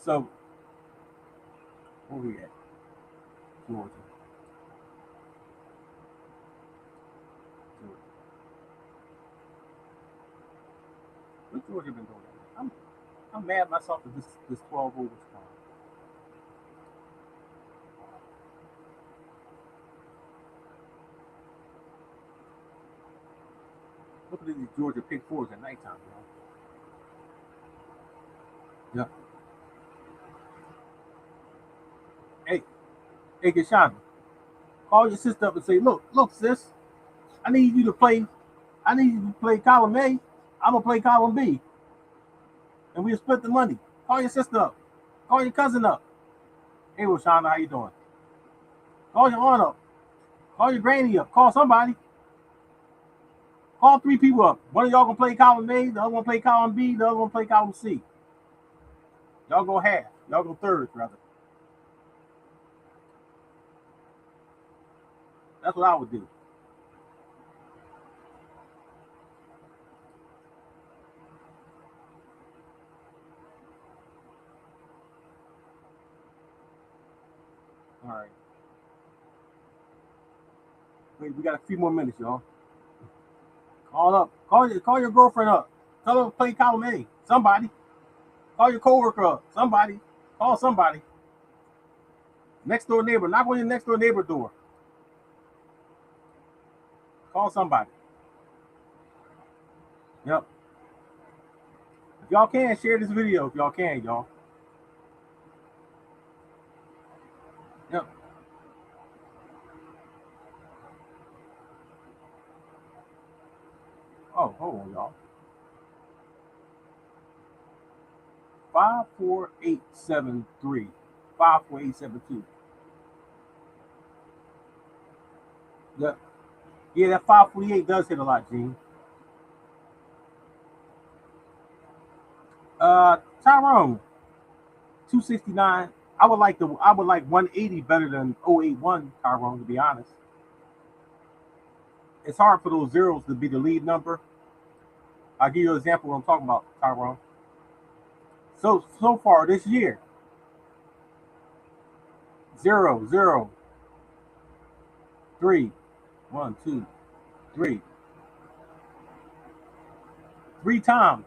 So, where we at? Georgia. What Georgia been doing? I'm mad at myself for this 12 over time. Look at these Georgia pick 4s at nighttime, y'all. Yeah. Hey, Kashana, call your sister up and say, look, sis, I need you to play column A. I'm gonna play column B. And we'll split the money. Call your sister up. Call your cousin up. Hey, Roshana, how you doing? Call your aunt up. Call your granny up. Call somebody. Call 3 people up. One of y'all gonna play column A, the other one play column B, the other one play column C. Y'all go half. Y'all go thirds, rather. That's what I would do. All right. Wait, we got a few more minutes, y'all. Call up. Call your girlfriend up. Tell her to play column A. Somebody. Call your coworker up. Somebody. Call somebody. Next door neighbor. Knock on your next door neighbor door. Call somebody. Yep. If y'all can, share this video. If y'all can, y'all. Yep. Oh, hold on, y'all. 54873. 54872. Yeah, that 548 does hit a lot, Gene. Tyrone, 269. I would like 180 better than 081, Tyrone, to be honest. It's hard for those zeros to be the lead number. I'll give you an example of what I'm talking about, Tyrone. So far this year, 0, 0, 3, 1, 2, 3. 3 times.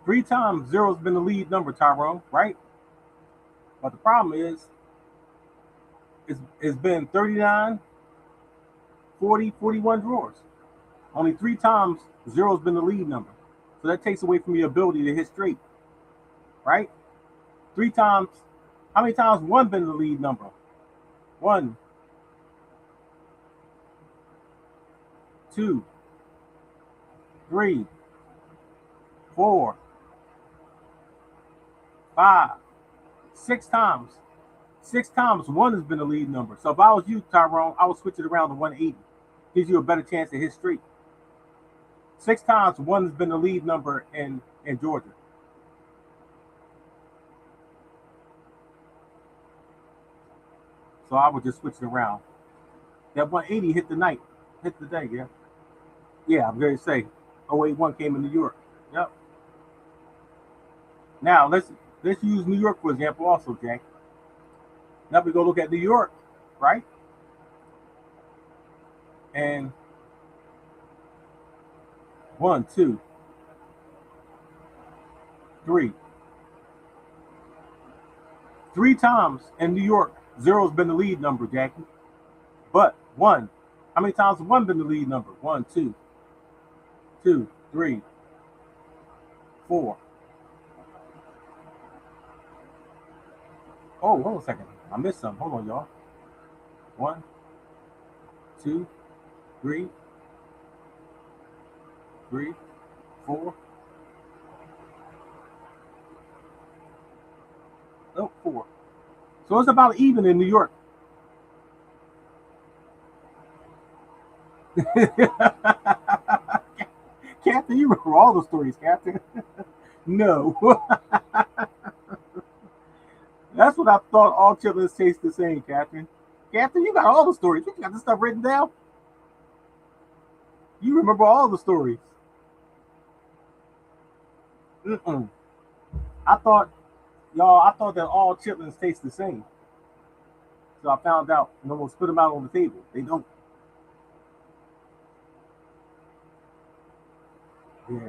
3 times zero's been the lead number, Tyrone, right? But the problem is, it's been 39, 40, 41 drawers. Only 3 times zero's been the lead number. So that takes away from your ability to hit straight, right? 3 times. How many times 1 been the lead number? 1, 2, 3, 4, 5, 6 times. 6 times 1 has been the lead number. So if I was you, Tyrone, I would switch it around to 180. Gives you a better chance to hit straight. 6 times 1 has been the lead number in Georgia. So I would just switch it around. That 180 hit the night, hit the day, yeah. Yeah, I'm going to say 081 came in New York. Yep. Now let's use New York for example also, Jack. Now we go look at New York, right? And 1, 2, 3. 3 times in New York, zero's been the lead number, Jackie. But 1, how many times has 1 been the lead number? 1, 2, 2, 3, 4. Oh, hold on a second. I missed something. Hold on, y'all. 1, 2, 3, 3, 4. Oh, 4. So it's about even in New York. Captain, you remember all the stories, Captain. No. That's what I thought all chitlins taste the same, Captain. Captain, you got all the stories. You got this stuff written down. You remember all the stories. Mm-mm. I thought that all chitlins taste the same. So I found out, and I'm gonna spit them out on the table. They don't. Yeah.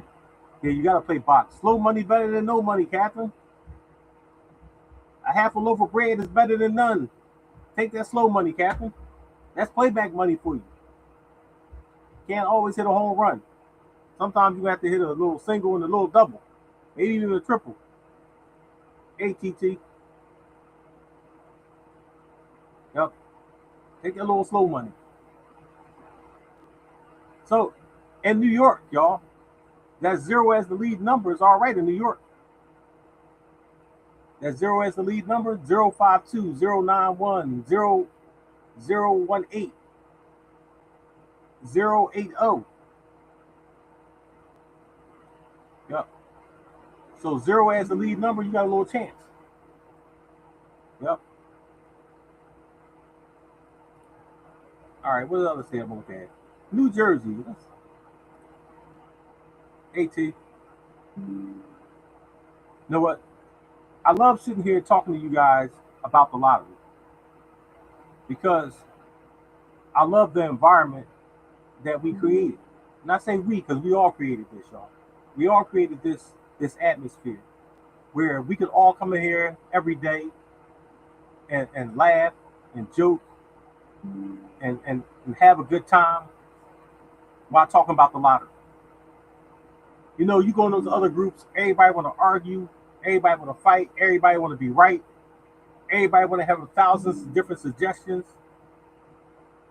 Yeah, you gotta play box. Slow money better than no money, Captain. A half a loaf of bread is better than none. Take that slow money, Captain. That's playback money for you. Can't always hit a home run. Sometimes you have to hit a little single and a little double, maybe even a triple. ATT. Yep. Take that little slow money. So, in New York, y'all, that 0 as the lead number is all right in New York. That 0 as the lead number, 052, 091, 0018, 080. Yep. So 0 as the lead number, you got a little chance. Yep. All right, what other state I'm gonna look at? New Jersey. AT. You know what? I love sitting here talking to you guys about the lottery because I love the environment that we created. And I say we because we all created this, y'all. We all created this atmosphere where we could all come in here every day and laugh and joke and have a good time while talking about the lottery. You know, you go in those other groups, everybody want to argue, everybody want to fight, everybody want to be right, everybody want to have thousands of different suggestions.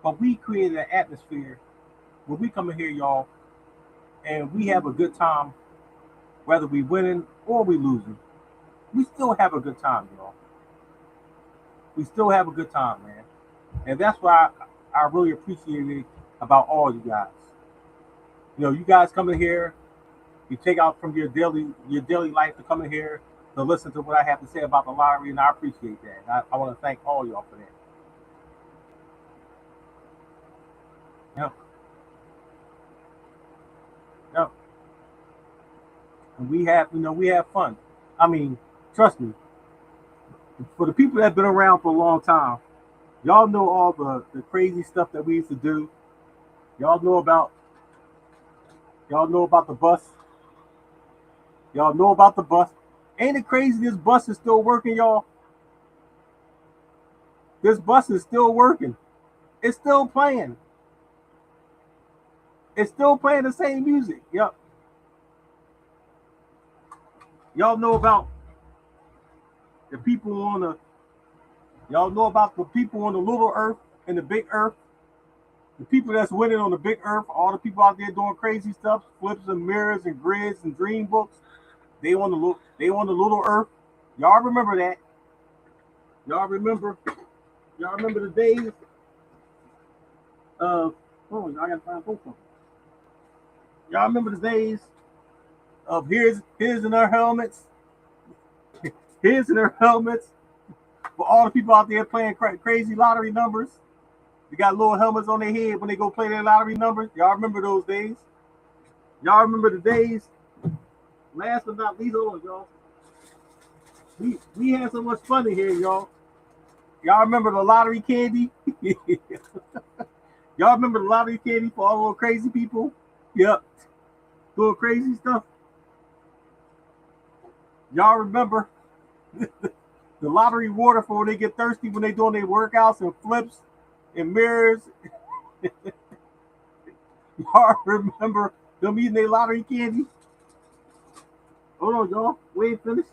But we created an atmosphere where we come in here, y'all, and we have a good time, whether we winning or we losing. We still have a good time, y'all. We still have a good time, man. And that's why I really appreciate it about all you guys. You know, you guys come in here, you take out from your daily life to come in here to listen to what I have to say about the lottery, and I appreciate that. And I want to thank all y'all for that. Yep. Yep. And we have fun. I mean, trust me, For the people that have been around for a long time, y'all know all the crazy stuff that we used to do. Y'all know about y'all know about the bus. Y'all know about the bus. Ain't it crazy this bus is still working, y'all? This bus is still working. It's still playing. It's still playing the same music. Yep. Y'all know about the people on the y'all know about the people on the little earth and the big earth. The people that's winning on the big earth, all the people out there doing crazy stuff, flips and mirrors and grids and dream books. They on the little earth. Y'all remember that. Y'all remember y'all remember the days of oh I gotta find both of them. Y'all remember the days of here's in their helmets, here's in their helmets for all the people out there playing crazy lottery numbers. They got little helmets on their head when they go play their lottery numbers. Y'all remember those days? Y'all remember the days? Last but not least, hold on, y'all. We had so much fun in here, y'all. Y'all remember the lottery candy? Y'all remember the lottery candy for all those crazy people? Yep. Doing crazy stuff. Y'all remember the lottery water for when they get thirsty when they doing their workouts and flips and mirrors. Y'all remember them eating their lottery candy? Hold on, y'all. We ain't finished.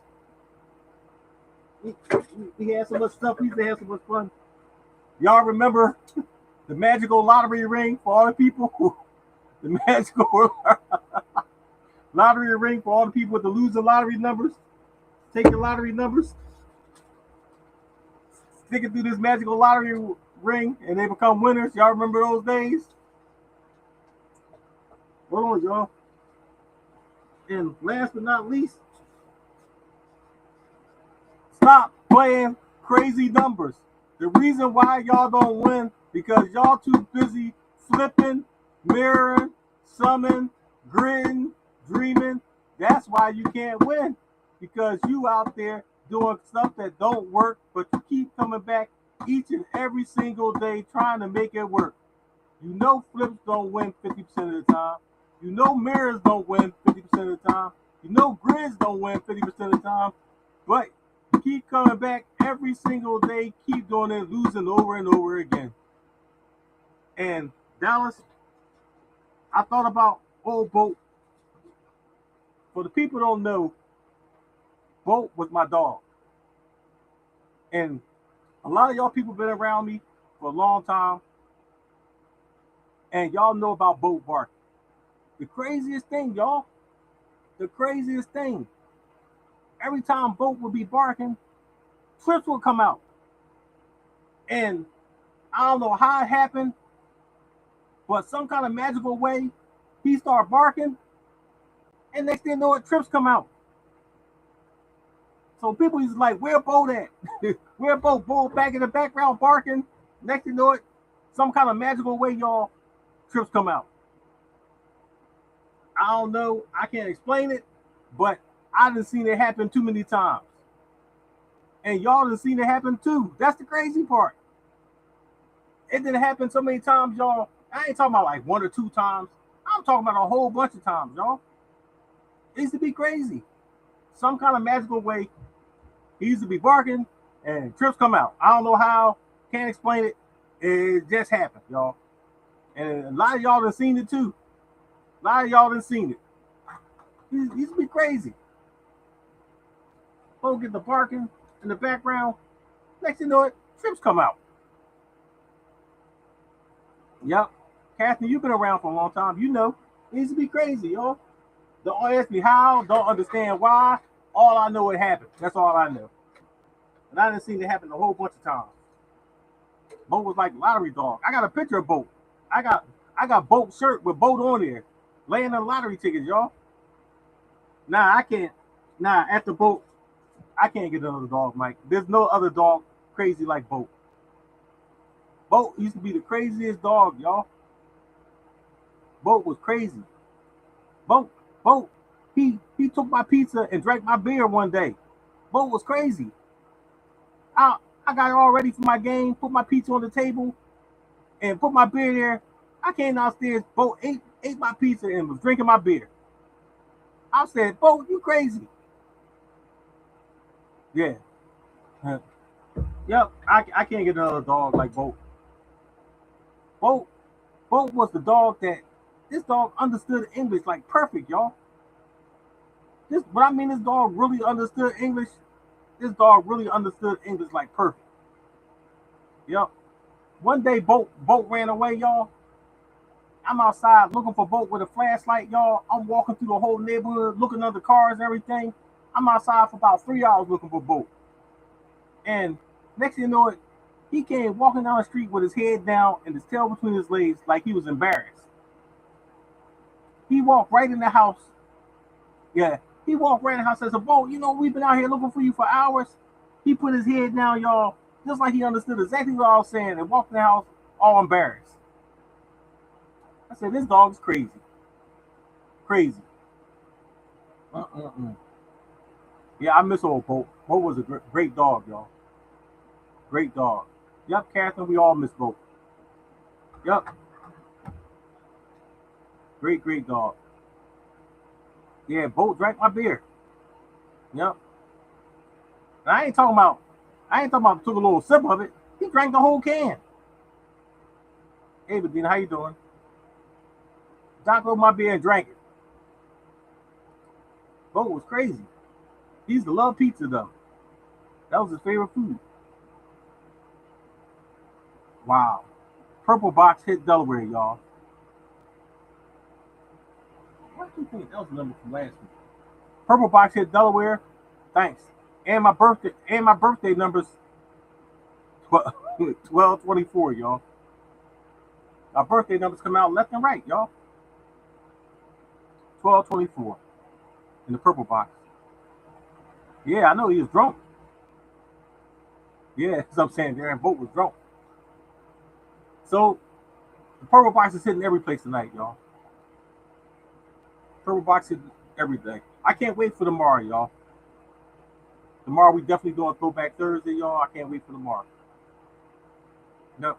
We had so much stuff. We used to have so much fun. Y'all remember the magical lottery ring for all the people? The magical lottery ring for all the people with the losing lottery numbers? Take the lottery numbers, stick it through this magical lottery ring, and they become winners. Y'all remember those days? Hold on, y'all. And last but not least, stop playing crazy numbers. The reason why y'all don't win because y'all too busy flipping, mirroring, summing, gritting, dreaming. That's why you can't win because you out there doing stuff that don't work, but you keep coming back each and every single day trying to make it work. You know flips don't win 50% of the time. You know mirrors don't win 50% of the time. You know grids don't win 50% of the time. But keep coming back every single day, keep doing it, losing over and over again. And Dallas, I thought about old Boat. For the people who don't know, Boat was my dog. And a lot of y'all people been around me for a long time, and y'all know about Boat barking. The craziest thing, y'all, the craziest thing, every time Boat would be barking, Trips would come out. And I don't know how it happened, but some kind of magical way, he started barking, and next thing you know it, Trips come out. So people used to like, where Bo at? Where Bo? Bo back in the background barking. Next thing you know it, some kind of magical way, y'all, Trips come out. I don't know. I can't explain it, but I done seen it happen too many times. And y'all done seen it happen too. That's the crazy part. It didn't happen so many times, y'all. I ain't talking about like one or two times. I'm talking about a whole bunch of times, y'all. It used to be crazy. Some kind of magical way. He used to be barking and Trips come out. I don't know how. Can't explain it. It just happened, y'all. And a lot of y'all done seen it too. A lot of y'all done seen it. He used to be crazy. Folks get the barking in the background. Next thing you know it, Trips come out. Yep. Kathy, you've been around for a long time. You know. It used to be crazy, y'all. Don't ask me how. Don't understand why. All I know it happened. That's all I know. And I done seen it happen a whole bunch of times. Bo was like lottery dog. I got a picture of Bo. I got Boat shirt with Boat on there, laying on lottery tickets, y'all. Nah, I can't. Nah, after Boat, I can't get another dog, Mike. There's no other dog crazy like Boat. Boat used to be the craziest dog, y'all. Boat was crazy. Boat. He took my pizza and drank my beer one day. Boat was crazy. I got it all ready for my game, put my pizza on the table, and put my beer there. I came downstairs, Bo ate my pizza and was drinking my beer. I said, Bo, you crazy. Yeah. Yep. I can't get another dog like Bo. Bo was the dog that this dog understood English like perfect, y'all. What I mean, this dog really understood English. This dog really understood English like perfect. Yep. One day, Boat ran away, y'all. I'm outside looking for Boat with a flashlight, y'all. I'm walking through the whole neighborhood, looking under cars and everything. I'm outside for about 3 hours looking for Boat. And next thing you know it, he came walking down the street with his head down and his tail between his legs like he was embarrassed. He walked right in the house. Yeah, he walked right in the house and said, Bo, we've been out here looking for you for hours. He put his head down, y'all, just like he understood exactly what I was saying, and walked in the house all embarrassed. I said, this dog's crazy. Crazy. Yeah, I miss old Bo. Bo was a great dog, y'all. Great dog. Yep, Catherine, we all miss Bo. Yep. Great dog. Yeah, Bo drank my beer. Yep. And I ain't talking about took a little sip of it. He drank the whole can. Hey, Bedina, how you doing? Doc opened my beer and drank it. Bo was crazy. He used to love pizza, though. That was his favorite food. Wow. Purple Box hit Delaware, y'all. Why do you think that was the number from last week? Purple Box hit Delaware. Thanks. And my birthday number's 12/24, y'all. Our birthday numbers come out left and right, y'all. 12/24 in the Purple Box. Yeah, I know he was drunk. Yeah, that's what I'm saying. Darren Boat was drunk. So the Purple Box is hitting every place tonight, y'all. Purple Box hitting everything. I can't wait for tomorrow, y'all. Tomorrow we definitely doing Throwback Thursday, y'all. I can't wait for tomorrow. No.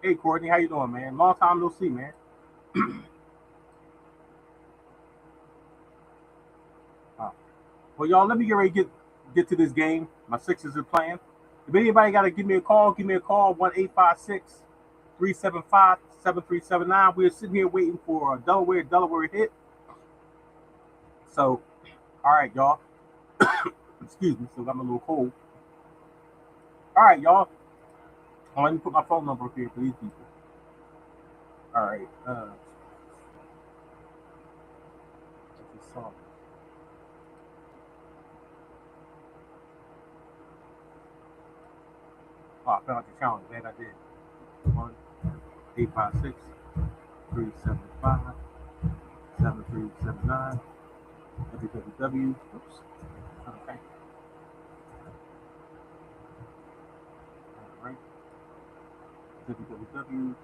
Hey, Courtney, how you doing, man? Long time no see, man. Well, y'all, let me get ready to get to this game. My Sixers are playing. If anybody got to give me a call, 1-856-375-7379. We're sitting here waiting for a Delaware hit. So, all right, y'all. Excuse me, still got my little cold. All right, y'all. Let me put my phone number up here for these people. All right. What's this song? Oh, I found the challenge. Man, I did. 1-856-375-7379. www. Oops. Okay. All right. www.com.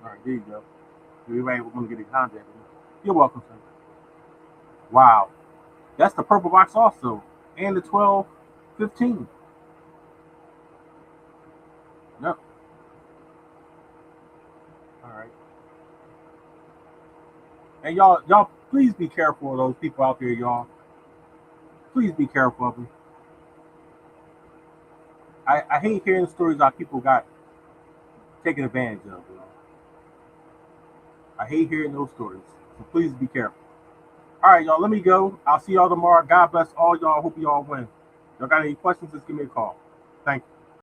All right, there you go. Everybody want to get in contact with me. You're welcome, sir. Wow. That's the Purple Box also. And the 12/15. Yep. All right. And y'all, please be careful of those people out there, y'all. Please be careful of them. I hate hearing stories about people got taken advantage of. I hate hearing those stories. So please be careful. All right, y'all, let me go. I'll see y'all tomorrow. God bless all y'all. Hope y'all win. Y'all got any questions, just give me a call. Thank you.